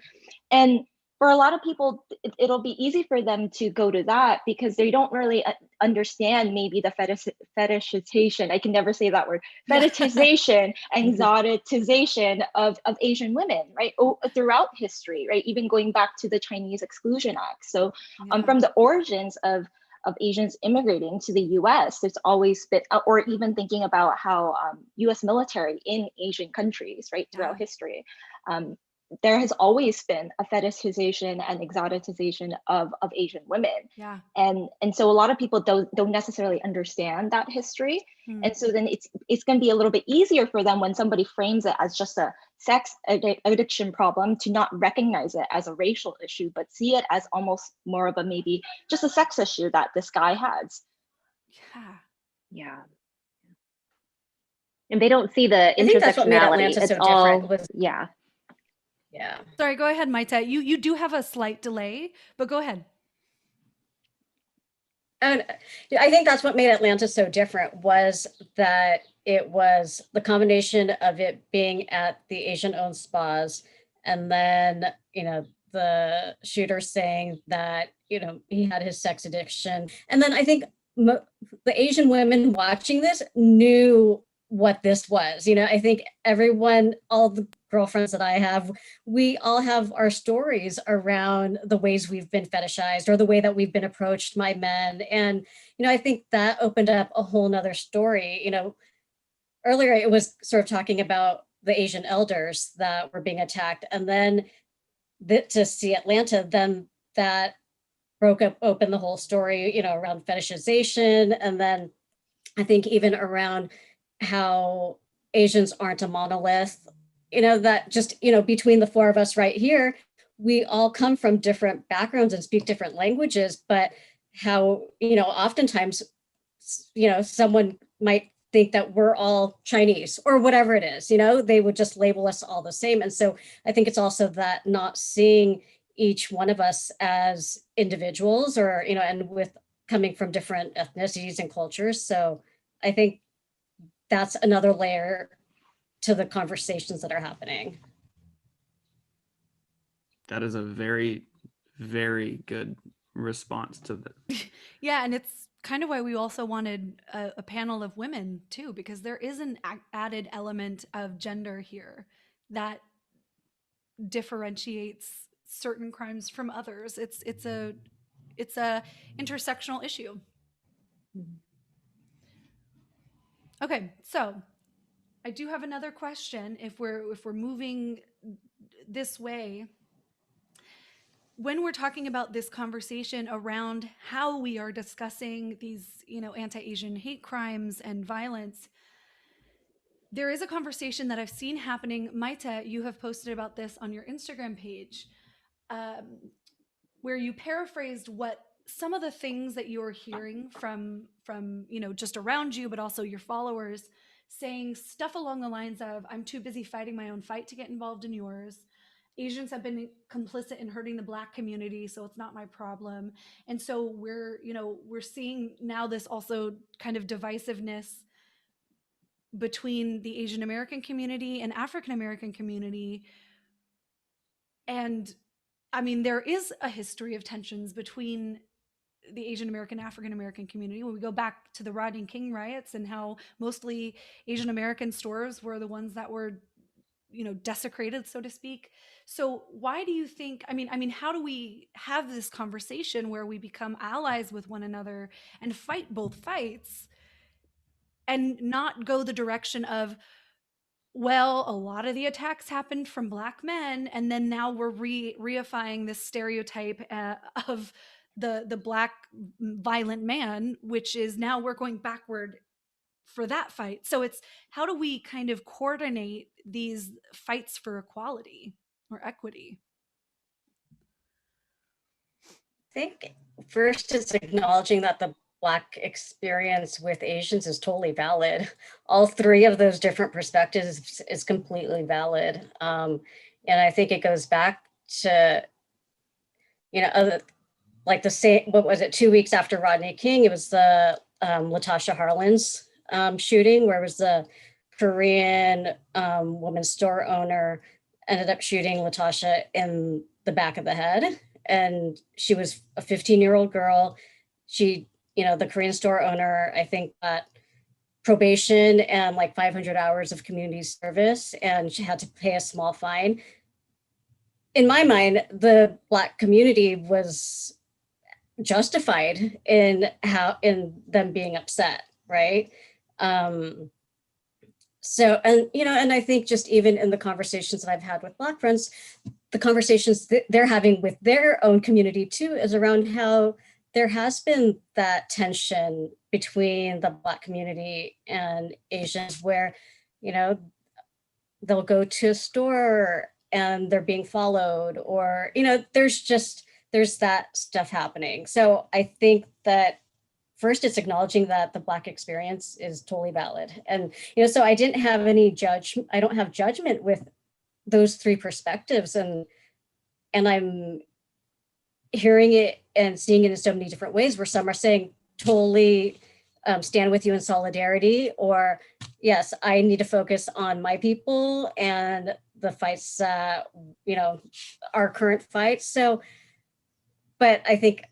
And for a lot of people, it'll be easy for them to go to that because they don't really understand maybe the fetishization. I can never say that word. Fetishization, exotization of Asian women, right? Throughout history, right? Even going back to the Chinese Exclusion Act. So from the origins of Asians immigrating to the US, there's always been, or even thinking about how US military in Asian countries, right, throughout history, there has always been a fetishization and exoticization of Asian women. And so a lot of people don't necessarily understand that history. And so then it's going to be a little bit easier for them when somebody frames it as just a sex addiction problem to not recognize it as a racial issue, but see it as almost more of a maybe just a sex issue that this guy has. Yeah. And they don't see the intersectionality. I think that's what made Atlanta so different. Was yeah. Sorry, go ahead, Maite. You do have a slight delay, but go ahead. And I think that's what made Atlanta so different, was that it was the combination of it being at the Asian-owned spas, and then, you know, the shooter saying that, you know, he had his sex addiction. And then I think the Asian women watching this knew what this was. You know, I think everyone, all the girlfriends that I have, we all have our stories around the ways we've been fetishized or the way that we've been approached by men. And, you know, I think that opened up a whole nother story. You know, earlier it was sort of talking about the Asian elders that were being attacked. And then to see Atlanta, then that broke up open the whole story, you know, around fetishization. And then I think even around how Asians aren't a monolith, you know, that just, you know, between the four of us right here, we all come from different backgrounds and speak different languages, but how, you know, oftentimes, you know, someone might think that we're all Chinese or whatever it is, you know, they would just label us all the same. And so I think it's also that not seeing each one of us as individuals, or, you know, and with coming from different ethnicities and cultures. So I think that's another layer to the conversations that are happening. That is a very, very good response to that. Yeah, and it's kind of why we also wanted a panel of women too, because there is an added element of gender here that differentiates certain crimes from others. It's a intersectional issue. Okay, so I do have another question. If we're moving this way, when we're talking about this conversation around how we are discussing these, you know, anti-Asian hate crimes and violence, there is a conversation that I've seen happening. Maite, you have posted about this on your Instagram page, where you paraphrased what some of the things that you're hearing from, you know, just around you, but also your followers, saying stuff along the lines of, I'm too busy fighting my own fight to get involved in yours. Asians have been complicit in hurting the Black community, so it's not my problem. And so we're seeing now this also kind of divisiveness between the Asian American community and African American community. And I mean, there is a history of tensions between the Asian American, African American community. When we go back to the Rodney King riots and how mostly Asian American stores were the ones that were, desecrated, so to speak. So why do you think, how do we have this conversation where we become allies with one another and fight both fights and not go the direction of, well, a lot of the attacks happened from Black men, and then now we're reifying this stereotype of the Black violent man, which is now we're going backward for that fight. So it's, how do we kind of coordinate these fights for equality or equity? I think first it's acknowledging that the Black experience with Asians is totally valid. All three of those different perspectives is completely valid. And I think it goes back to, like the same, what was it, 2 weeks after Rodney King, it was the Latasha Harlins shooting, where it was the Korean woman store owner ended up shooting Latasha in the back of the head. And she was a 15-year-old girl. She, the Korean store owner, I think, got probation and like 500 hours of community service, and she had to pay a small fine. In my mind, the Black community was justified in them being upset, right? So, and I think just even in the conversations that I've had with Black friends, the conversations that they're having with their own community too is around how there has been that tension between the Black community and Asians, where, they'll go to a store and they're being followed, or, there's that stuff happening. So I think that first it's acknowledging that the Black experience is totally valid. And, so I don't have judgment with those three perspectives. And I'm hearing it and seeing it in so many different ways, where some are saying totally stand with you in solidarity, or yes, I need to focus on my people and the fights, our current fights. So, but I think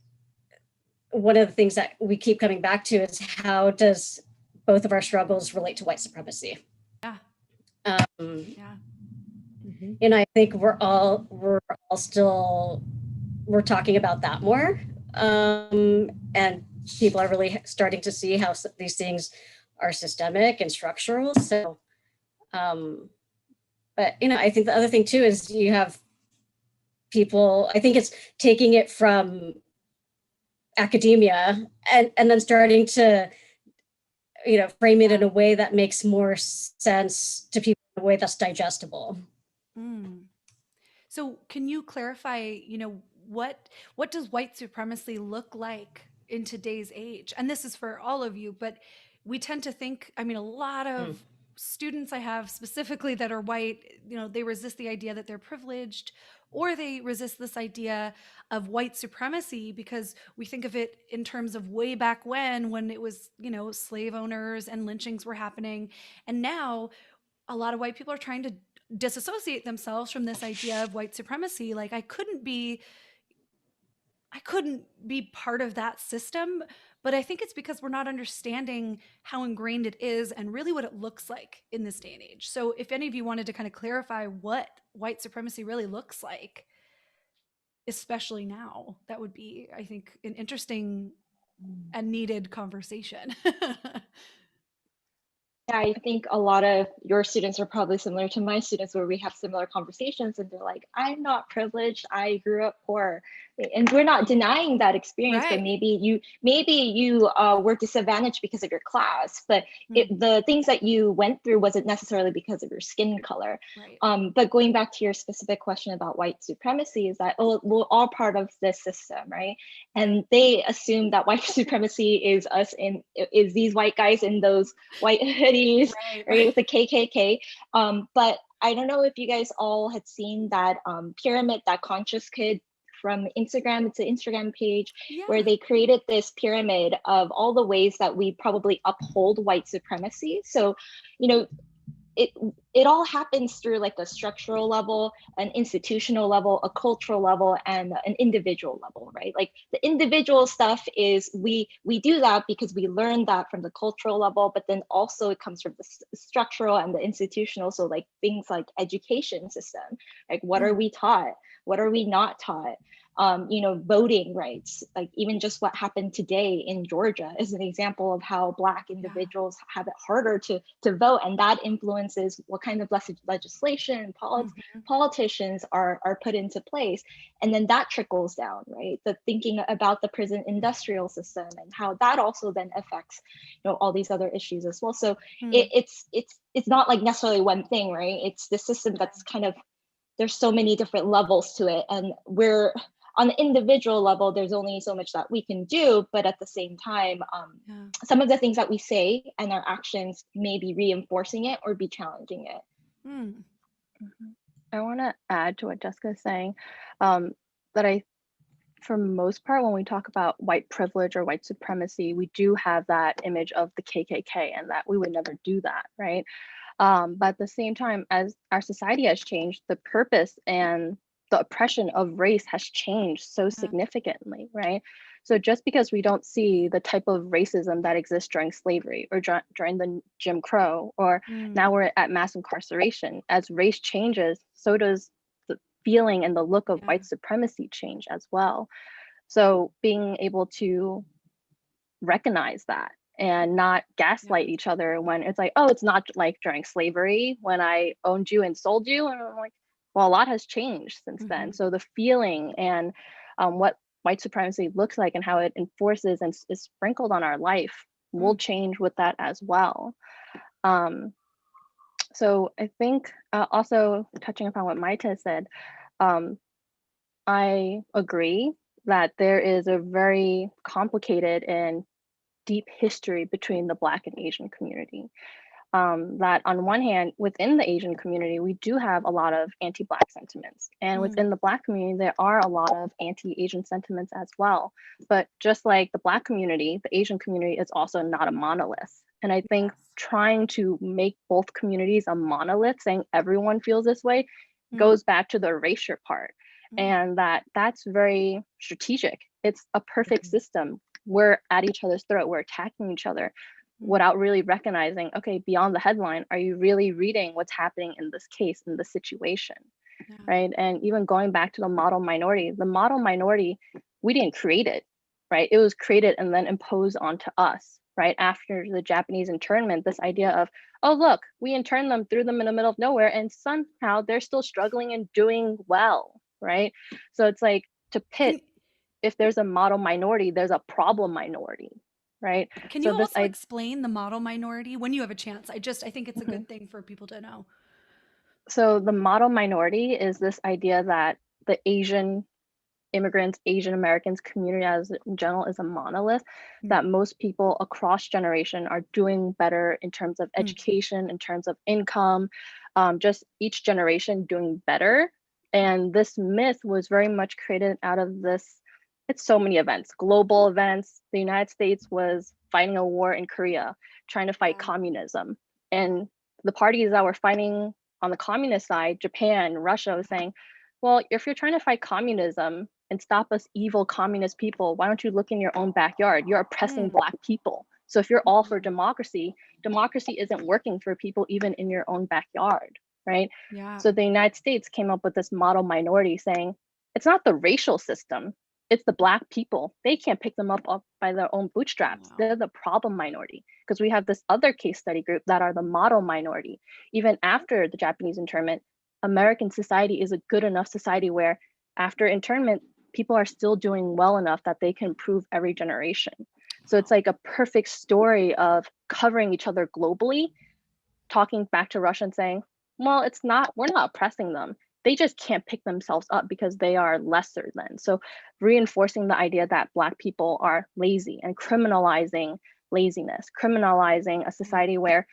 one of the things that we keep coming back to is, how does both of our struggles relate to white supremacy? Yeah. Yeah. And I think we're all still talking about that more. And people are really starting to see how these things are systemic and structural. So, but, I think the other thing too is you have people, I think it's taking it from academia and then starting to, frame it in a way that makes more sense to people, in a way that's digestible. So can you clarify, what does white supremacy look like in today's age? And this is for all of you, but we tend to think, a lot of students I have specifically that are white, they resist the idea that they're privileged, or they resist this idea of white supremacy because we think of it in terms of way back when it was, slave owners and lynchings were happening. And now a lot of white people are trying to disassociate themselves from this idea of white supremacy. Like, I couldn't be part of that system, but I think it's because we're not understanding how ingrained it is and really what it looks like in this day and age. So if any of you wanted to kind of clarify what white supremacy really looks like, especially now, that would be, I think, an interesting and needed conversation. Yeah, I think a lot of your students are probably similar to my students, where we have similar conversations and they're like, I'm not privileged, I grew up poor. And we're not denying that experience, right. But maybe you were disadvantaged because of your class, but the things that you went through wasn't necessarily because of your skin color. Right. But going back to your specific question about white supremacy, is that, we're all part of this system, right? And they assume that white supremacy is is these white guys in those white hoodies, right, with the KKK. But I don't know if you guys all had seen that pyramid that Conscious Kid from Instagram. It's an Instagram page where they created this pyramid of all the ways that we probably uphold white supremacy. So, it all happens through like a structural level, an institutional level, a cultural level, and an individual level, right? Like the individual stuff is we do that because we learned that from the cultural level, but then also it comes from the structural and the institutional. So like things like education system, like what are we taught? What are we not taught? Voting rights, like even just what happened today in Georgia is an example of how Black individuals have it harder to vote, and that influences what kind of legislation politicians are put into place, and then that trickles down, right? The thinking about the prison industrial system and how that also then affects, all these other issues as well. So it's not like necessarily one thing, right? It's the system that's kind of, there's so many different levels to it, and we're on the individual level, there's only so much that we can do, but at the same time, some of the things that we say and our actions may be reinforcing it or be challenging it. I want to add to what Jessica is saying, that for most part, when we talk about white privilege or white supremacy, we do have that image of the KKK and that we would never do that, right? But at the same time, as our society has changed, the purpose and the oppression of race has changed so significantly, right? So just because we don't see the type of racism that exists during slavery or during the Jim Crow, or now we're at mass incarceration, as race changes, so does the feeling and the look of white supremacy change as well. So being able to recognize that and not gaslight each other when it's like, oh, it's not like during slavery when I owned you and sold you. And I'm like, well, a lot has changed since then. So the feeling and what white supremacy looks like and how it enforces and is sprinkled on our life will change with that as well. So I think also touching upon what Maita said, I agree that there is a very complicated and deep history between the Black and Asian community. That on one hand, within the Asian community, we do have a lot of anti-Black sentiments. And within the Black community, there are a lot of anti-Asian sentiments as well. But just like the Black community, the Asian community is also not a monolith. And I think trying to make both communities a monolith, saying everyone feels this way, goes back to the erasure part. And that's very strategic. It's a perfect system. We're at each other's throat, we're attacking each other without really recognizing, okay, beyond the headline, are you really reading what's happening in this case, in this situation, right? And even going back to the model minority, we didn't create it, right? It was created and then imposed onto us, right? After the Japanese internment, this idea of, oh, look, we interned them, threw them in the middle of nowhere, and somehow they're still struggling and doing well, right? So it's like to pit, if there's a model minority, there's a problem minority, right? Can you also explain the model minority when you have a chance? I think it's a good thing for people to know. So the model minority is this idea that the Asian immigrants, Asian Americans community as in general is a monolith, that most people across generation are doing better in terms of education, in terms of income, just each generation doing better. And this myth was very much created out of this, it's so many events, global events. The United States was fighting a war in Korea, trying to fight communism. And the parties that were fighting on the communist side, Japan, Russia, was saying, well, if you're trying to fight communism and stop us evil communist people, why don't you look in your own backyard? You're oppressing Black people. So if you're all for democracy, democracy isn't working for people even in your own backyard, right? So the United States came up with this model minority saying, it's not the racial system, it's the Black people. They can't pick them up by their own bootstraps. They're the problem minority, because we have this other case study group that are the model minority. Even after the Japanese internment, American society is a good enough society where after internment, people are still doing well enough that they can improve every generation. So it's like a perfect story of covering each other globally, talking back to Russia and saying, well, we're not oppressing them. They just can't pick themselves up because they are lesser than. So reinforcing the idea that Black people are lazy and criminalizing laziness, criminalizing a society where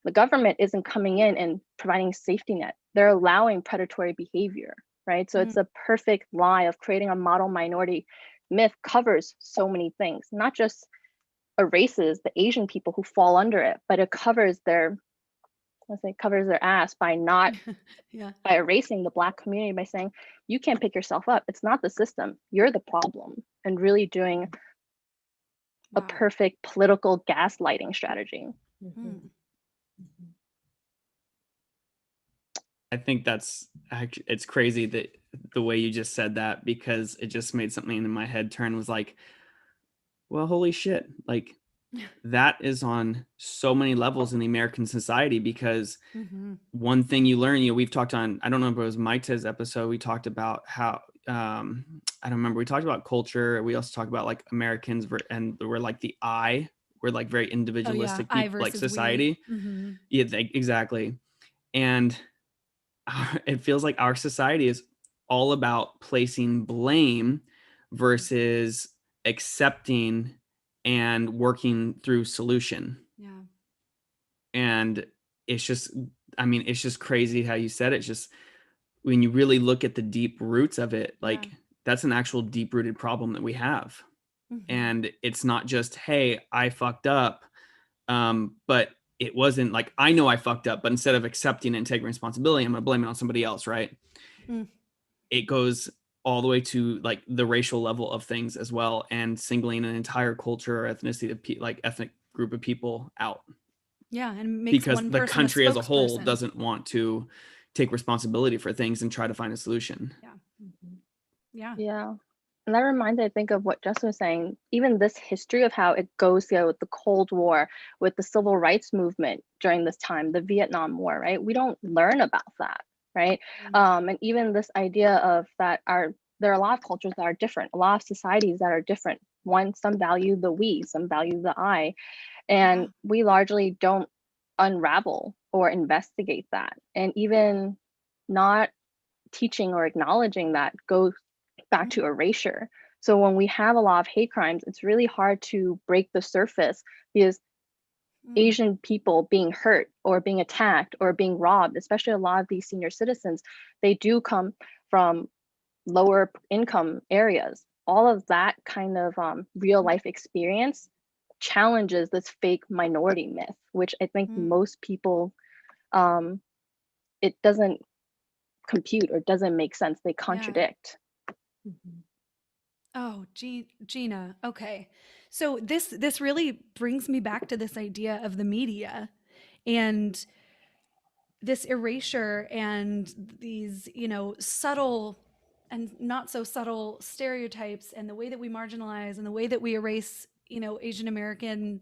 the government isn't coming in and providing safety net. They're allowing predatory behavior, right? So it's a perfect lie of creating a model minority. Myth covers so many things, not just erases the Asian people who fall under it, but it covers their let's say, covers their ass by not Yeah. by erasing the Black community, by saying you can't pick yourself up. It's not the system. You're the problem, and really doing a Wow. perfect political gaslighting strategy. Hmm. I think that's actually, it's crazy that the way you just said that, because it just made something in my head turn, was like, well, holy shit. Like that is on so many levels in the American society, because one thing you learn, we've talked on, I don't know if it was Maita's episode, we talked about how, I don't remember, we talked about culture. We also talked about like Americans and we're like the we're like very individualistic I people, like versus society. we. Yeah, exactly. And it feels like our society is all about placing blame versus accepting and working through solution. Yeah. And it's just, I mean, it's just crazy how you said it. It's just, when you really look at the deep roots of it, like that's an actual deep rooted problem that we have. And it's not just, hey, I fucked up. But it wasn't like, I know I fucked up, but instead of accepting and taking responsibility, I'm going to blame it on somebody else. Right. It goes all the way to like the racial level of things as well, and singling an entire culture or ethnicity, like ethnic group of people out. Yeah. And makes because one the person country as a whole spokesperson. doesn't want to take responsibility for things and try to find a solution. Yeah. And that reminds me, I think, of what Jessica was saying, even this history of how it goes with the Cold War, with the civil rights movement during this time, the Vietnam War, right? We don't learn about that, right? And even this idea of that there are a lot of cultures that are different, a lot of societies that are different. Some value the we, some value the I, and we largely don't unravel or investigate that. And even not teaching or acknowledging that goes back to erasure. So when we have a lot of hate crimes, it's really hard to break the surface, because Asian people being hurt or being attacked or being robbed, especially a lot of these senior citizens, they do come from lower income areas. All of that kind of real life experience challenges this fake minority myth, which I think most people, it doesn't compute or doesn't make sense. They contradict. Oh, Gina. Okay. So this really brings me back to this idea of the media and this erasure and these, subtle and not so subtle stereotypes, and the way that we marginalize and the way that we erase, Asian American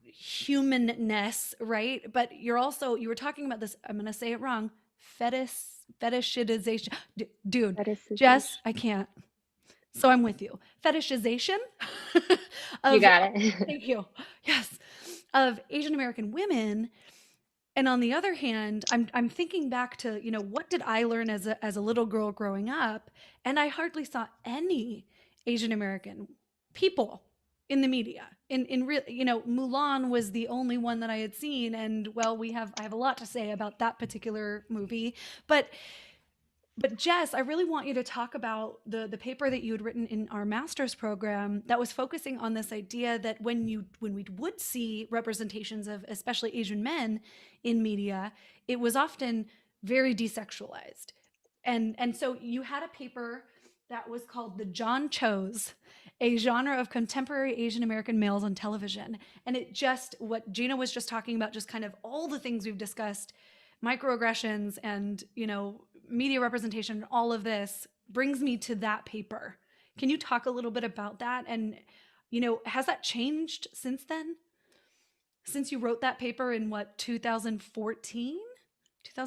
humanness, right? But you were talking about this, I'm going to say it wrong, fetishization. Dude, Jess, I can't. So I'm with you. Fetishization You got it. Thank you. Yes. Of Asian American women. And on the other hand, I'm thinking back to, what did I learn as a little girl growing up? And I hardly saw any Asian American people in the media. In real, Mulan was the only one that I had seen, and well, I have a lot to say about that particular movie, but Jess, I really want you to talk about the paper that you had written in our master's program that was focusing on this idea that when we would see representations of especially Asian men in media, it was often very desexualized. And so you had a paper that was called The John Chose, a genre of contemporary Asian American males on television. And it just, what Gina was just talking about, just kind of all the things we've discussed, microaggressions and, media representation, all of this brings me to that paper. Can you talk a little bit about that? And, has that changed since then? Since you wrote that paper in 2014?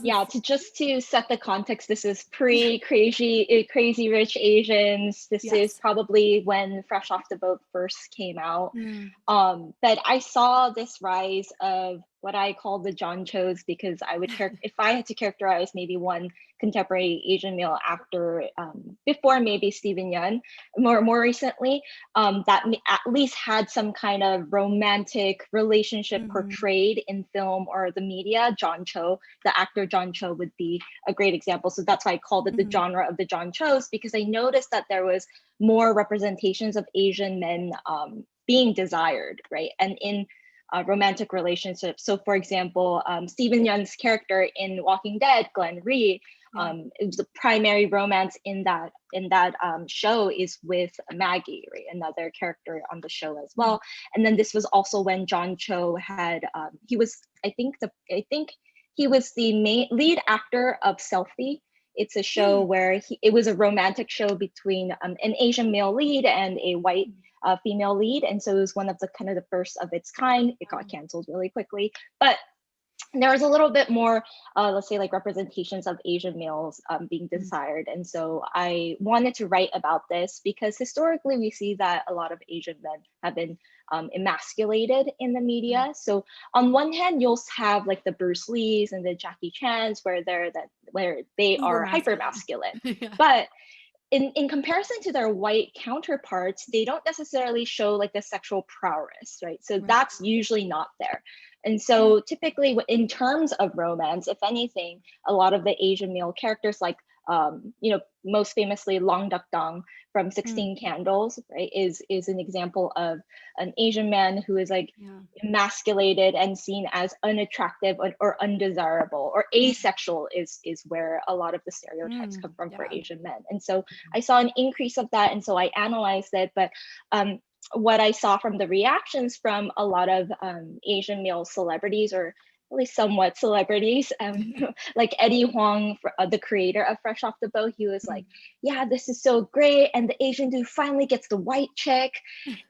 Yeah, to set the context, this is pre-Crazy Rich Asians. This is probably when Fresh Off the Boat first came out. But I saw this rise of what I call the John Cho's, because I would if I had to characterize maybe one contemporary Asian male actor before maybe Steven Yeun, more recently, that at least had some kind of romantic relationship portrayed in film or the media. John Cho, the actor John Cho, would be a great example. So that's why I called it the genre of the John Cho's, because I noticed that there was more representations of Asian men being desired, right? And in romantic relationships. So for example, Stephen Yeun's character in Walking Dead, Glenn Reed, it was the primary romance in that show is with Maggie, right? Another character on the show as well. And then this was also when John Cho had he was I think he was the main lead actor of Selfie. It's a show where it was a romantic show between an Asian male lead and a white female lead, and so it was one of the kind of the first of its kind. It got canceled really quickly, but there was a little bit more, let's say, like representations of Asian males being desired. And so I wanted to write about this because historically we see that a lot of Asian men have been emasculated in the media. So on one hand, you'll have like the Bruce Lees and the Jackie Chans where they are hyper masculine, but in comparison to their white counterparts, they don't necessarily show like the sexual prowess, right? So that's usually not there. And so typically in terms of romance, if anything, a lot of the Asian male characters like, most famously Long Duk Dong from 16 Candles, right, is an example of an Asian man who is like emasculated and seen as unattractive or undesirable, or asexual is where a lot of the stereotypes come from for Asian men. And so I saw an increase of that, and so I analyzed it. But what I saw from the reactions from a lot of Asian male celebrities, or at least somewhat celebrities, like Eddie Huang, the creator of Fresh Off the Boat, he was like, yeah, this is so great. And the Asian dude finally gets the white chick.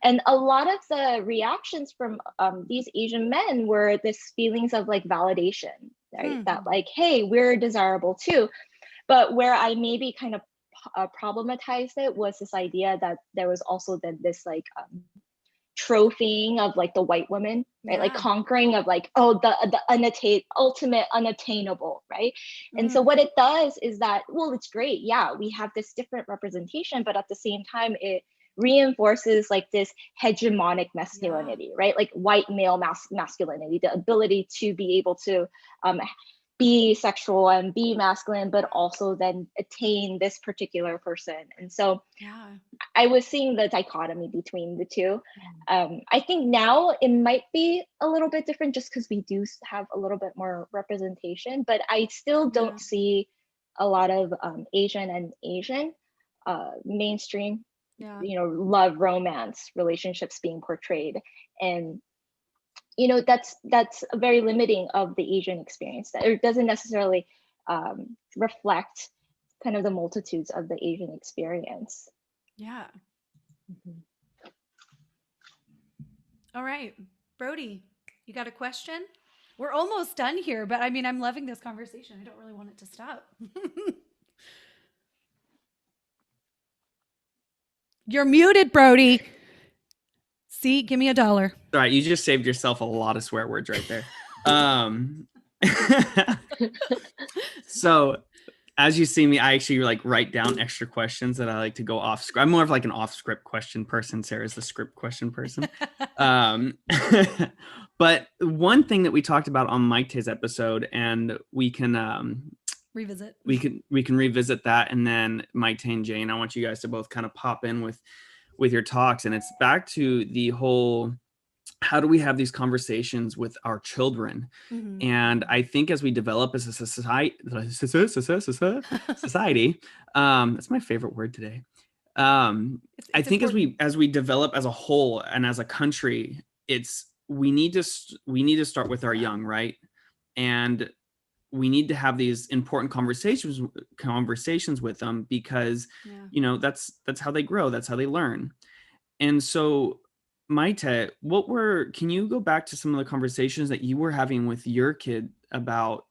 And a lot of the reactions from these Asian men were this feelings of like validation, right? That like, hey, we're desirable too. But where I maybe kind of problematized it was this idea that there was also then this like trophying of like the white woman, right? Like conquering of like, oh, the ultimate unattainable, right? And so what it does is that, well, it's great. Yeah, we have this different representation, but at the same time, it reinforces like this hegemonic masculinity, right? Like white male masculinity, the ability to be able to be sexual and be masculine, but also then attain this particular person. And so I was seeing the dichotomy between the two. I think now it might be a little bit different just because we do have a little bit more representation, but I still don't see a lot of Asian mainstream, love romance relationships being portrayed. And that's very limiting of the Asian experience. That it doesn't necessarily reflect kind of the multitudes of the Asian experience. Yeah. All right, Brody, you got a question? We're almost done here, but I mean, I'm loving this conversation. I don't really want it to stop. You're muted, Brody. See, give me $1. All right, you just saved yourself a lot of swear words right there. So as you see me, I actually like write down extra questions that I like to go off script. I'm more of like an off script question person. Sarah's the script question person. But one thing that we talked about on Mike Tay's episode, and we can revisit. We can revisit that, and then Mike Tay and Jane, I want you guys to both kind of pop in with your talks, and it's back to the whole, how do we have these conversations with our children? And I think as we develop as a society, that's my favorite word today. I think important. as we develop as a whole and as a country, we need to start with our young, right? And we need to have these important conversations with them, because that's how they grow, that's how they learn. And so Maite, can you go back to some of the conversations that you were having with your kid about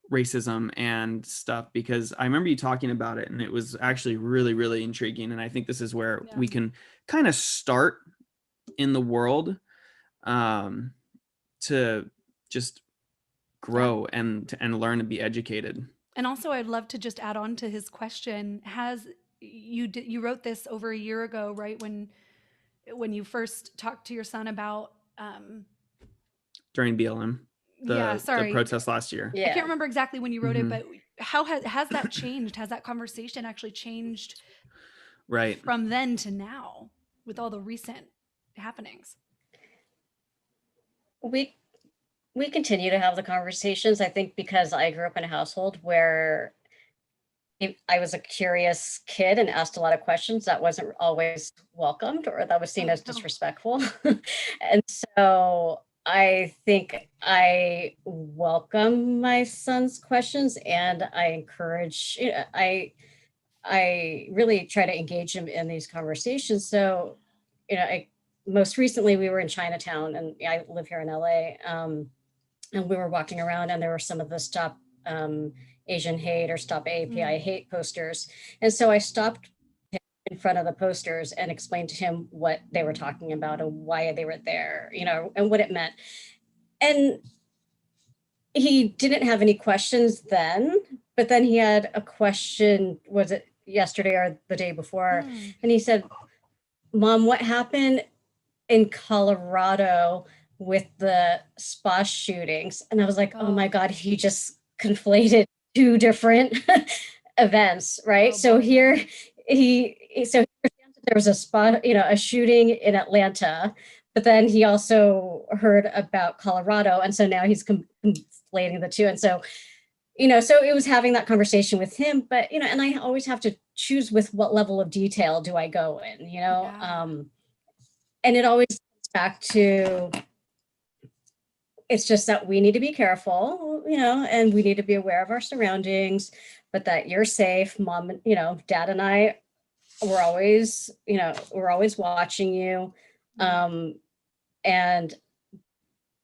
racism and stuff? Because I remember you talking about it, and it was actually really, really intriguing. And I think this is where we can kind of start in the world to just grow and learn and be educated. And also, I'd love to just add on to his question. You wrote this over a year ago, right? When you first talked to your son about during BLM, the protest last year. I can't remember exactly when you wrote it, but how has that changed? Has that conversation actually changed from then to now with all the recent happenings? we continue to have the conversations. I think because I grew up in a household where I was a curious kid and asked a lot of questions that wasn't always welcomed, or that was seen as disrespectful. And so I think I welcome my son's questions, and I encourage, I really try to engage him in these conversations. So, most recently we were in Chinatown, and I live here in LA. And we were walking around, and there were some of the Stop Asian Hate or Stop AAPI Hate posters. And so I stopped in front of the posters and explained to him what they were talking about and why they were there, and what it meant. And he didn't have any questions then, but then he had a question, was it yesterday or the day before? And he said, Mom, what happened in Colorado with the spa shootings? And I was like, oh my God, he just conflated two different events, right? So here there was a shooting in Atlanta, but then he also heard about Colorado. And so now he's conflating the two. And so, so it was having that conversation with him, but, and I always have to choose with what level of detail do I go in, and it always comes back to, it's just that we need to be careful, and we need to be aware of our surroundings, but that you're safe. Mom, Dad and I, we're always watching you.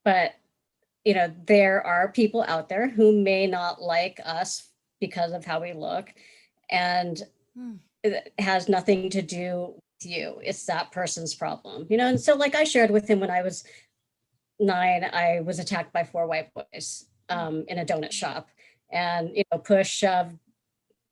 But there are people out there who may not like us because of how we look, and it has nothing to do with you. It's that person's problem, And so, like I shared with him, when I was 9, I was attacked by 4 white boys in a donut shop, and push, shove,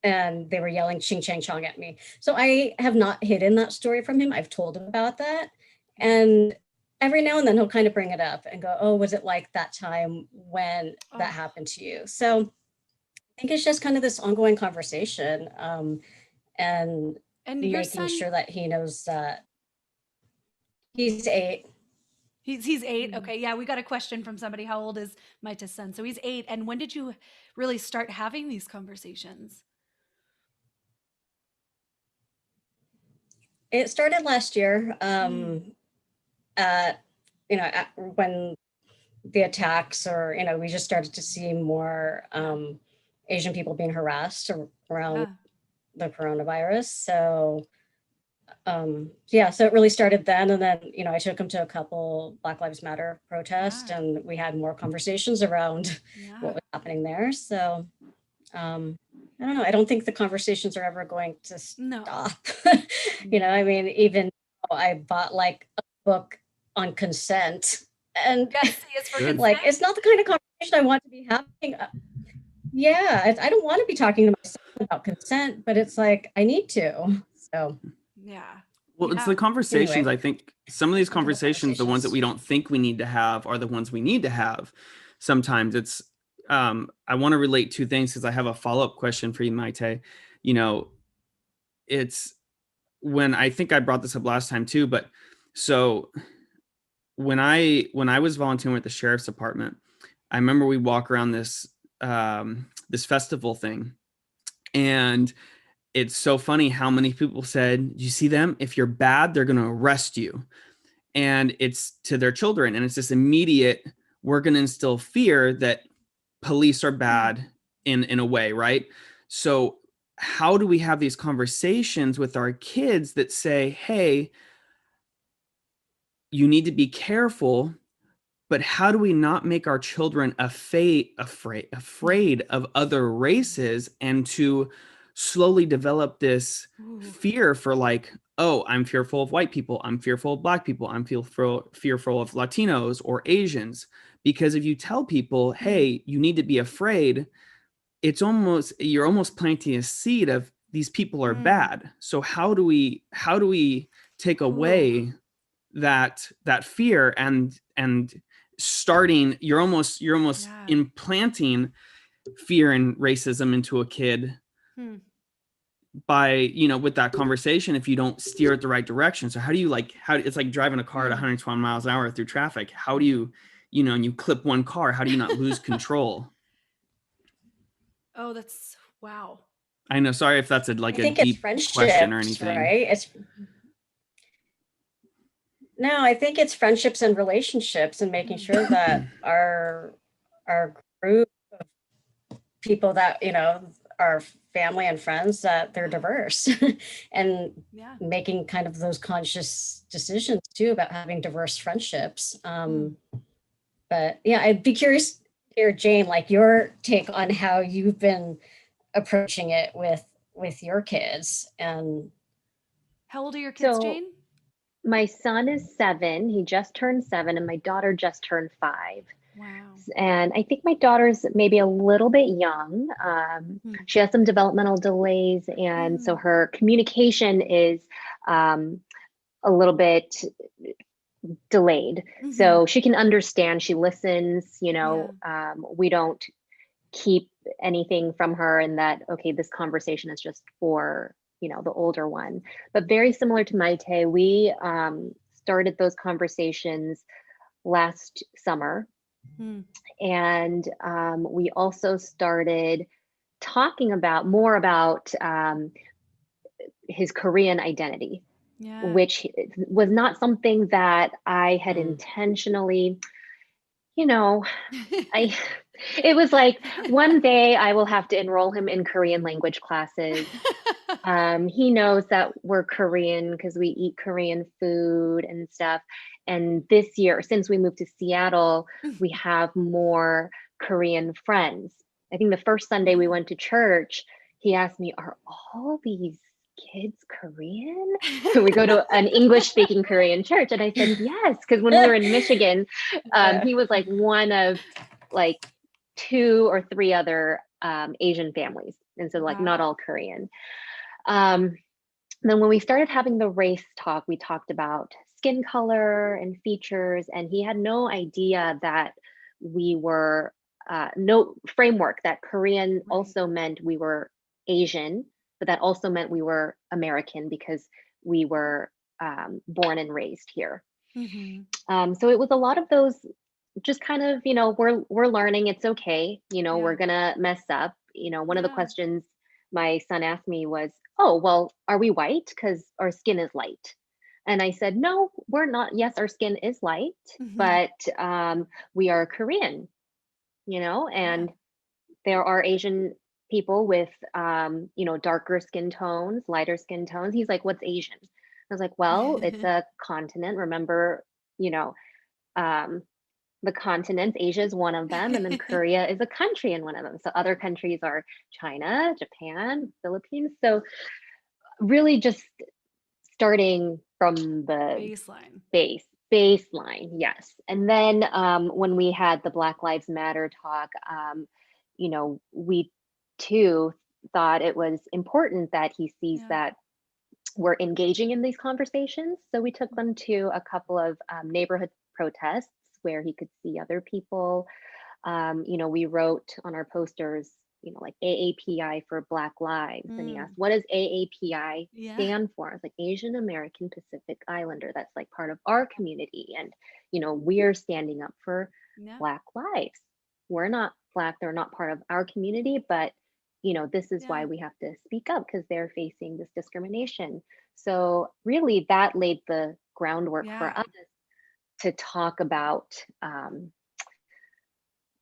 and they were yelling ching chang chong at me. So I have not hidden that story from him. I've told him about that, and every now and then he'll kind of bring it up and go, oh, was it like that time when that happened to you? So I think it's just kind of this ongoing conversation, and making sure that he knows that he's 8. He's 8. Okay. Yeah. We got a question from somebody. How old is Maita's son? So he's 8. And when did you really start having these conversations? It started last year. When the attacks, or, we just started to see more Asian people being harassed around the coronavirus. So so it really started then. And then, I took him to a couple Black Lives Matter protests, and we had more conversations around what was happening there. So I don't know. I don't think the conversations are ever going to stop. Even though I bought like a book on consent, and it's not the kind of conversation I want to be having. I don't want to be talking to my son about consent, but it's like, I need to. So well, it's the conversations. Anyway, I think some of these conversations, the ones that we don't think we need to have, are the ones we need to have. Sometimes it's I want to relate 2 things, because I have a follow-up question for you, Maite. It's when, I think I brought this up last time too, but so when I was volunteering with the sheriff's department, I remember we walk around this this festival thing, and it's so funny how many people said, you see them? If you're bad, they're going to arrest you. And it's to their children. And it's this immediate, we're going to instill fear that police are bad in a way, right? So how do we have these conversations with our kids that say, hey, you need to be careful, but how do we not make our children afraid of other races, and to slowly develop this fear for, like, oh, I'm fearful of white people, I'm fearful of Black people, I'm fearful of Latinos or Asians. Because if you tell people, hey, you need to be afraid, you're almost planting a seed of these people are bad. So how do we take away that fear, and starting, you're almost implanting fear and racism into a kid by, with that conversation, if you don't steer it the right direction. So how do you, it's like driving a car at 120 miles an hour through traffic. How do you and you clip one car, how do you not lose control? Oh, that's wow. I know. Sorry if that's a I think it's deep question or friendships, anything. right? I think it's friendships and relationships and making sure that our group of people that, our family and friends, that they're diverse and making kind of those conscious decisions too about having diverse friendships. But yeah, I'd be curious to hear, Jane, like your take on how you've been approaching it with your kids. And how old are your kids, So Jane? my son is 7. He just turned 7, and my daughter just turned 5. Wow. And I think my daughter's maybe a little bit young. She has some developmental delays, and so her communication is a little bit delayed. So she can understand, she listens, we don't keep anything from her, and that, okay, this conversation is just for, the older one. But very similar to Maite, we started those conversations last summer. And we also started talking more about his Korean identity, which was not something that I had intentionally, it was like, one day I will have to enroll him in Korean language classes. He knows that we're Korean because we eat Korean food and stuff. And this year, since we moved to Seattle, we have more Korean friends. I think the first Sunday we went to church, he asked me, are all these kids Korean? We go to an English-speaking Korean church. And I said, yes, because when we were in Michigan, he was like one of like 2 or 3 other Asian families. And so like not all Korean. Then when we started having the race talk, we talked about skin color and features, and he had no idea that we were, no framework that Korean also meant we were Asian, but that also meant we were American because we were born and raised here. So it was a lot of those, just kind of, we're learning, it's okay, we're gonna mess up. One of the questions my son asked me was, oh, well, are we white? Because our skin is light. And I said, no, we're not. Yes, our skin is light, but we are Korean, and there are Asian people with, darker skin tones, lighter skin tones. He's like, what's Asian? I was like, well, it's a continent. Remember, the continents, Asia is one of them, and then Korea is a country in one of them. So other countries are China, Japan, Philippines. So really just starting from the baseline, yes. And then when we had the Black Lives Matter talk, we too thought it was important that he sees that we're engaging in these conversations. So we took them to a couple of neighborhood protests where he could see other people. We wrote on our posters, like AAPI for Black Lives. And he asked, what does AAPI stand for? I was like, Asian American Pacific Islander. That's like part of our community. And, we're standing up for Black lives. We're not Black, they're not part of our community, but, this is why we have to speak up, because they're facing this discrimination. So really that laid the groundwork for us to talk about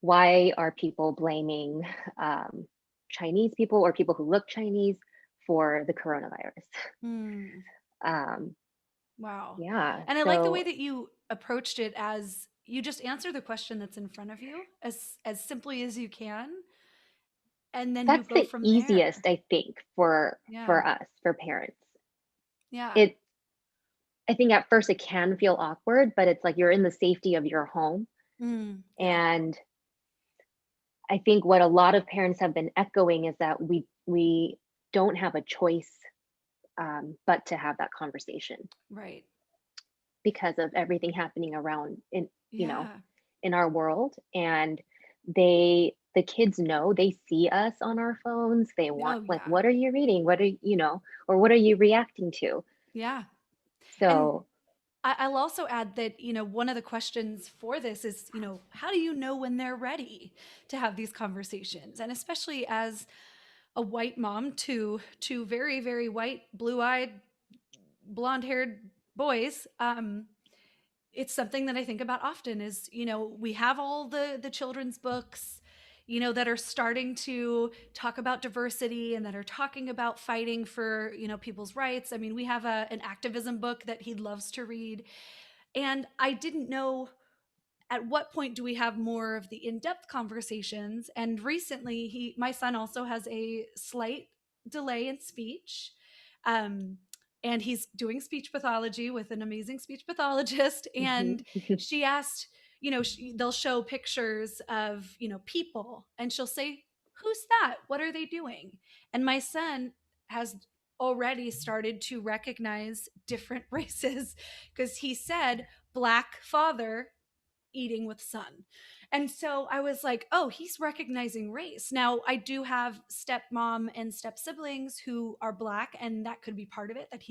why are people blaming Chinese people or people who look Chinese for the coronavirus. Wow. Yeah. And I like the way that you approached it, as you just answer the question that's in front of you as simply as you can. And then that's you go the from easiest, there. I think, for us, for parents. Yeah. I think at first it can feel awkward, but it's like you're in the safety of your home. And I think what a lot of parents have been echoing is that we don't have a choice but to have that conversation. Right. Because of everything happening around in in our world. And the kids know, they see us on our phones. They want like, what are you reading? What are or what are you reacting to? Yeah. So I'll also add that, one of the questions for this is, how do you know when they're ready to have these conversations? And especially as a white mom to two very, very white, blue-eyed, blonde-haired boys, it's something that I think about often is, we have all the children's books, that are starting to talk about diversity and that are talking about fighting for, people's rights. I mean, we have an activism book that he loves to read. And I didn't know at what point do we have more of the in-depth conversations. And recently my son also has a slight delay in speech. And he's doing speech pathology with an amazing speech pathologist. And she asked, they'll show pictures of, people, and she'll say, who's that? What are they doing? And my son has already started to recognize different races because he said, Black father eating with son. And so I was like, oh, he's recognizing race. Now, I do have stepmom and step siblings who are Black, and that could be part of it, that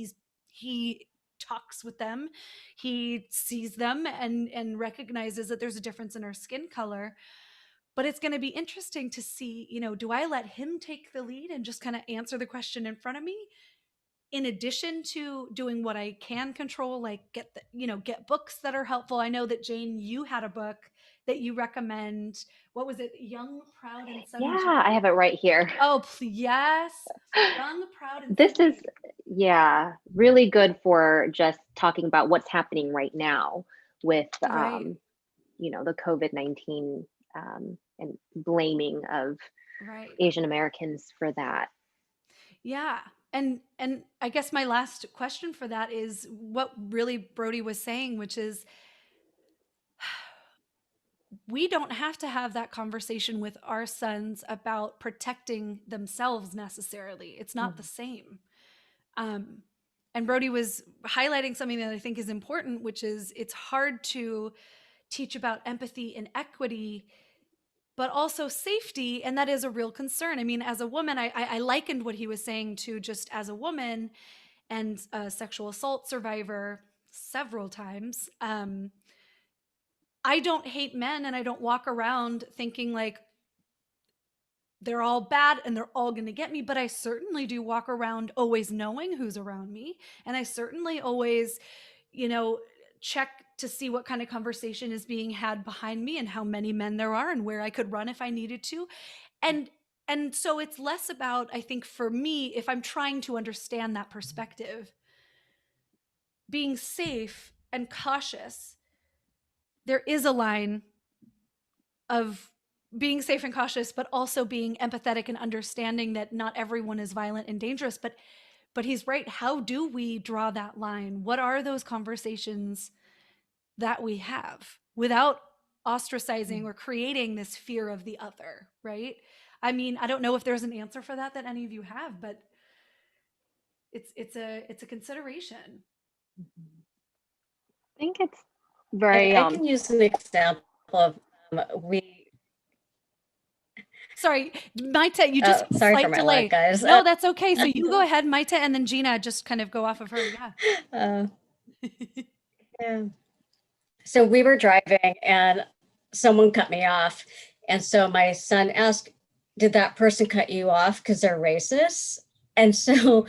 he talks with them, he sees them and recognizes that there's a difference in our skin color. But it's going to be interesting to see, do I let him take the lead and just kind of answer the question in front of me, in addition to doing what I can control, like get books that are helpful. I know that Jane, you had a book that you recommend. What was it? Young, Proud, and Subject. Yeah, I have it right here. Oh, yes. Young, Proud, and This Subject. is, really good for just talking about what's happening right now with, Right. the COVID-19 and blaming of Right. Asian Americans for that. Yeah. And I guess my last question for that is what really Brody was saying, which is we don't have to have that conversation with our sons about protecting themselves necessarily. It's not the same. And Brody was highlighting something that I think is important, which is it's hard to teach about empathy and equity, but also safety. And that is a real concern. I mean, as a woman, I likened what he was saying to just as a woman and a sexual assault survivor several times. I don't hate men, and I don't walk around thinking like they're all bad and they're all going to get me, but I certainly do walk around always knowing who's around me. And I certainly always, check to see what kind of conversation is being had behind me and how many men there are and where I could run if I needed to. And so it's less about, I think for me, if I'm trying to understand that perspective, being safe and cautious, there is a line of being safe and cautious, but also being empathetic and understanding that not everyone is violent and dangerous. But he's right. How do we draw that line? What are those conversations that we have without ostracizing or creating this fear of the other, right? I mean, I don't know if there's an answer for that any of you have, but it's a consideration. I think it's very I can use an example of Sorry, Maita, you just sorry slight for my delay. lag, guys. No, that's okay. So you go ahead, Maita, and then Gina, just kind of go off of her. Yeah. Yeah. So we were driving and someone cut me off. And so my son asked, did that person cut you off because they're racist? And so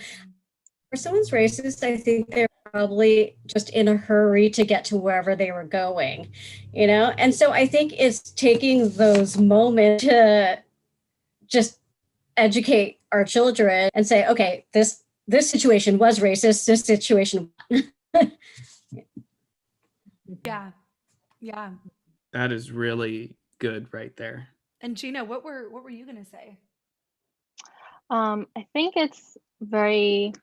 if someone's racist, I think they're probably just in a hurry to get to wherever they were going, And so I think it's taking those moments to just educate our children and say, okay, this situation was racist, this situation. Yeah. That is really good right there. And Gina, what were you gonna say? I think it's very,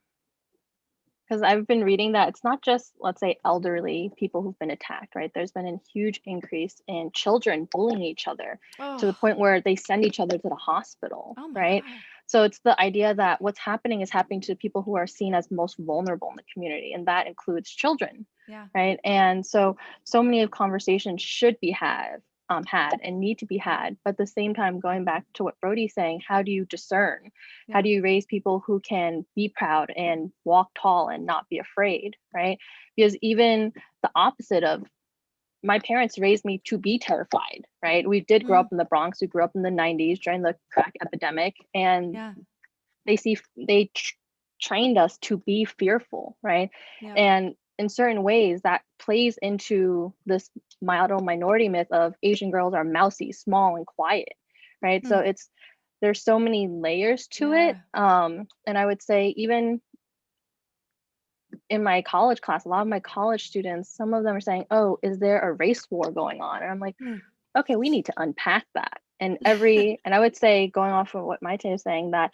because I've been reading that it's not just, let's say, elderly people who've been attacked, right? There's been a huge increase in children bullying each other to the point where they send each other to the hospital, right? God. So it's the idea that what's happening is happening to people who are seen as most vulnerable in the community, and that includes children, right? And so many of conversations should be had had and need to be had. But at the same time, going back to what Brody's saying, how do you discern? Yeah. How do you raise people who can be proud and walk tall and not be afraid, right? Because even the opposite of my parents raised me to be terrified, right? We did grow up in the Bronx. We grew up in the 90s during the crack epidemic, and Yeah. they trained us to be fearful, right? Yeah. And in certain ways that plays into this minority myth of Asian girls are mousy, small, and quiet, right? So there's so many layers to it. And I would say even in my college class, a lot of my college students, some of them are saying, oh, is there a race war going on? And I'm like, okay, we need to unpack that. And and I would say, going off of what Maite is saying, that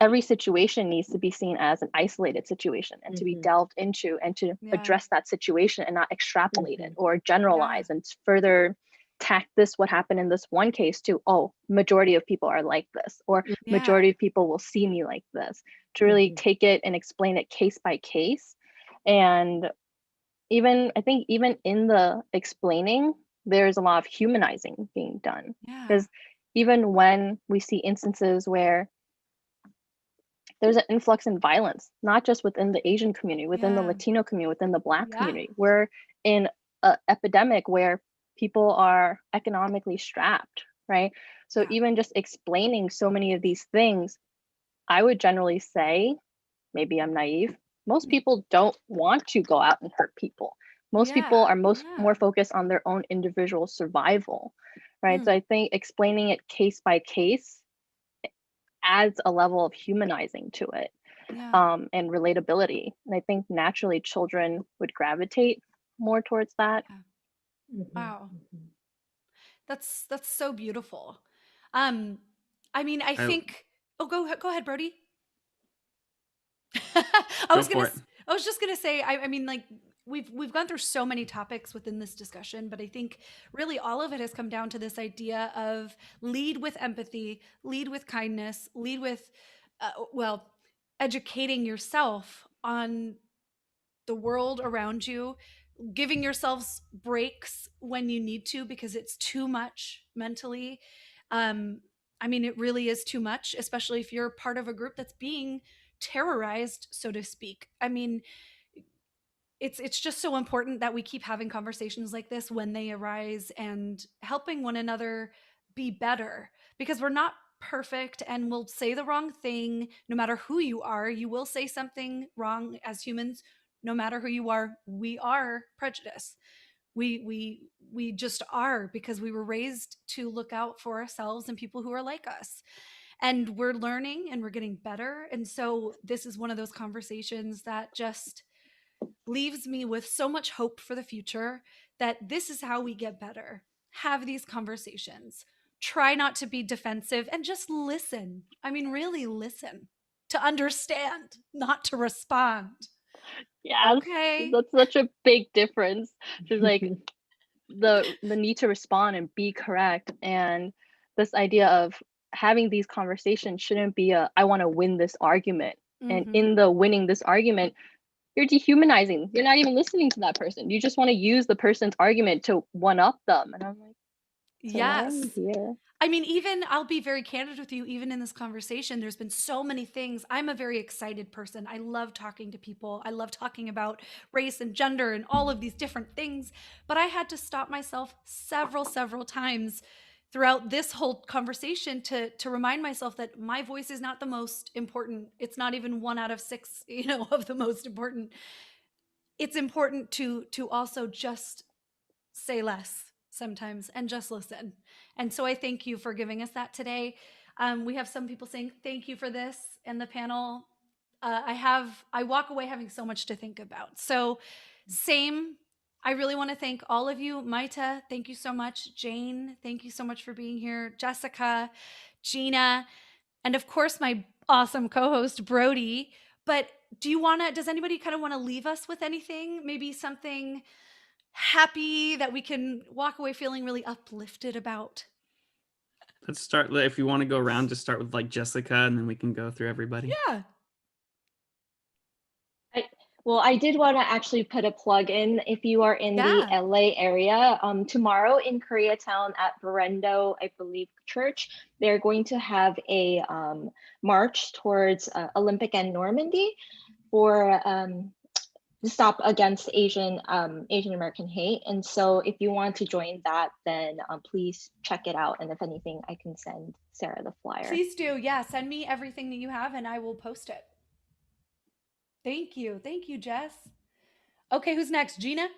every situation needs to be seen as an isolated situation and to be delved into and to address that situation and not extrapolate it or generalize and further tack this what happened in this one case to, oh, majority of people are like this, or majority of people will see me like this, to really take it and explain it case by case. And I think even in the explaining, there's a lot of humanizing being done, because even when we see instances where there's an influx in violence, not just within the Asian community, within the Latino community, within the Black community. We're in an epidemic where people are economically strapped, right? So even just explaining so many of these things, I would generally say, maybe I'm naive, most people don't want to go out and hurt people. Most people are more focused on their own individual survival, right? So I think explaining it case by case adds a level of humanizing to it, and relatability. And I think naturally children would gravitate more towards that. Wow. That's so beautiful. I mean, I think, go ahead, Brody. I was just gonna say, I mean, like, we've gone through so many topics within this discussion, but I think really all of it has come down to this idea of lead with empathy, lead with kindness, lead with, educating yourself on the world around you, giving yourselves breaks when you need to, because it's too much mentally. I mean, it really is too much, especially if you're part of a group that's being terrorized, so to speak. I mean, it's just so important that we keep having conversations like this when they arise and helping one another be better, because we're not perfect and we'll say the wrong thing. No matter who you are, you will say something wrong. As humans, no matter who you are, we are prejudiced. We just are, because we were raised to look out for ourselves and people who are like us. And we're learning and we're getting better. And so this is one of those conversations that just leaves me with so much hope for the future, that this is how we get better. Have these conversations. Try not to be defensive and just listen. I mean, really listen, to understand, not to respond. Yeah, okay. That's such a big difference. Just like the need to respond and be correct, and this idea of having these conversations shouldn't be I want to win this argument. And in the winning this argument, you're dehumanizing. You're not even listening to that person. You just want to use the person's argument to one up them. And I'm like, yes. Here. I mean, even I'll be very candid with you, even in this conversation, there's been so many things. I'm a very excited person. I love talking to people. I love talking about race and gender and all of these different things. But I had to stop myself several times throughout this whole conversation to remind myself that my voice is not the most important. It's not even 1 out of 6, of the most important. It's important to also just say less sometimes and just listen. And so I thank you for giving us that today. We have some people saying thank you for this, and the panel. I walk away having so much to think about. So same. I really want to thank all of you. Maita, thank you so much. Jane, thank you so much for being here. Jessica, Gina, and of course my awesome co-host Brody. But does anybody kind of want to leave us with anything? Maybe something happy that we can walk away feeling really uplifted about? Let's start, if you want to go around, just start with like Jessica, and then we can go through everybody. Yeah. Well, I did want to actually put a plug in. If you are in the LA area, tomorrow in Koreatown at Berendo, I believe, Church, they're going to have a march towards Olympic and Normandy for to stop against Asian American hate. And so if you want to join that, then please check it out. And if anything, I can send Sarah the flyer. Please do. Yeah, send me everything that you have and I will post it. Thank you. Thank you, Jess. Okay, who's next? Gina?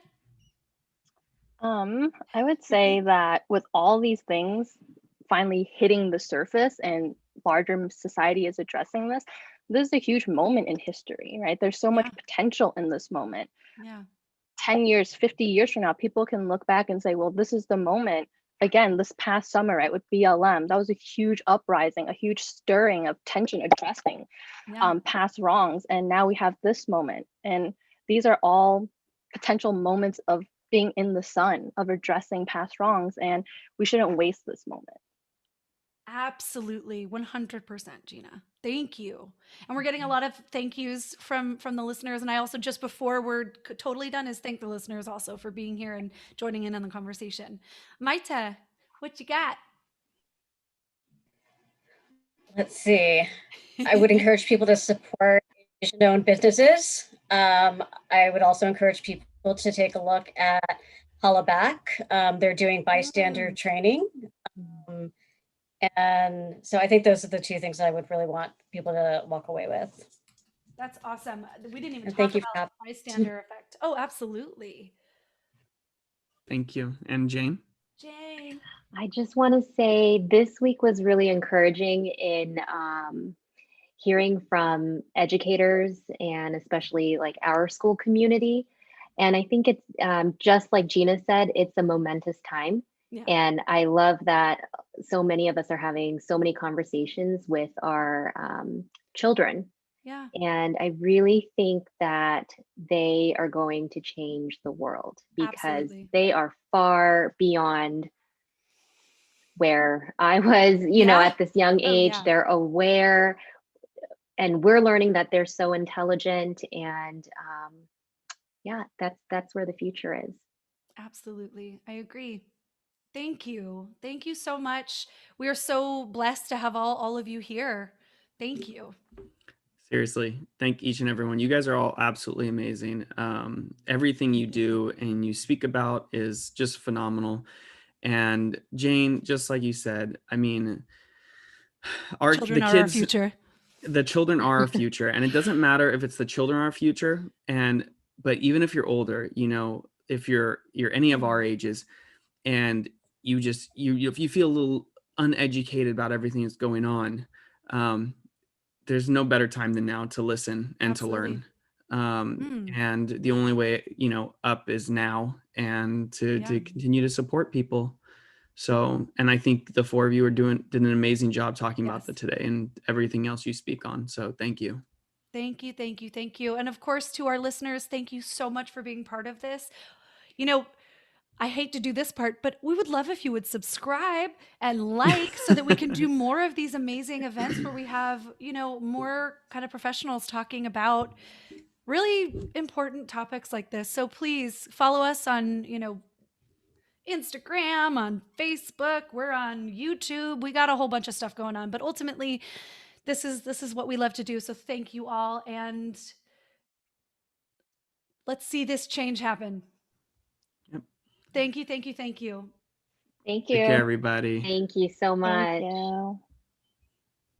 I would say that with all these things finally hitting the surface and larger society is addressing this, this is a huge moment in history, right? There's so much potential in this moment. Yeah. 10 years, 50 years from now, people can look back and say, well, this is the moment. Again, this past summer, right, with BLM, that was a huge uprising, a huge stirring of tension addressing past wrongs. And now we have this moment. And these are all potential moments of being in the sun, of addressing past wrongs. And we shouldn't waste this moment. Absolutely, 100%, Gina. Thank you. And we're getting a lot of thank yous from the listeners. And I also, just before we're totally done, is thank the listeners also for being here and joining in on the conversation. Maita, what you got? Let's see. I would encourage people to support Asian-owned businesses. I would also encourage people to take a look at Hollaback. They're doing bystander training. And so I think those are the two things I would really want people to walk away with. That's awesome. We didn't even talk about bystander effect. Oh, absolutely. Thank you. And Jane? Jane. I just want to say this week was really encouraging in hearing from educators and especially like our school community. And I think it's just like Gina said, it's a momentous time. Yeah. And I love that so many of us are having so many conversations with our children. Yeah. And I really think that they are going to change the world because they are far beyond where I was, you know, at this young age. They're aware, and we're learning that they're so intelligent, and that's where the future is. Absolutely. I agree. Thank you. Thank you so much. We are so blessed to have all of you here. Thank you. Seriously, thank each and everyone. You guys are all absolutely amazing. Everything you do and you speak about is just phenomenal. And Jane, just like you said, I mean, the kids are our future. The children are our future, and it doesn't matter if it's the children are our future. But even if you're older, you know, if you're any of our ages, and if you feel a little uneducated about everything that's going on, there's no better time than now to listen and to learn. And the only way, you know, up is now, and to continue to support people. So, and I think the four of you did an amazing job talking about that today and everything else you speak on. So thank you. Thank you. Thank you. Thank you. And of course, to our listeners, thank you so much for being part of this. You know, I hate to do this part, but we would love if you would subscribe and like so that we can do more of these amazing events where we have, you know, more kind of professionals talking about really important topics like this. So please follow us on, you know, Instagram, on Facebook, we're on YouTube. We got a whole bunch of stuff going on, but ultimately this is what we love to do. So thank you all, and let's see this change happen. Yep. Thank you. Thank you. Thank you. Thank you. Take care, everybody. Thank you so much. Thank you.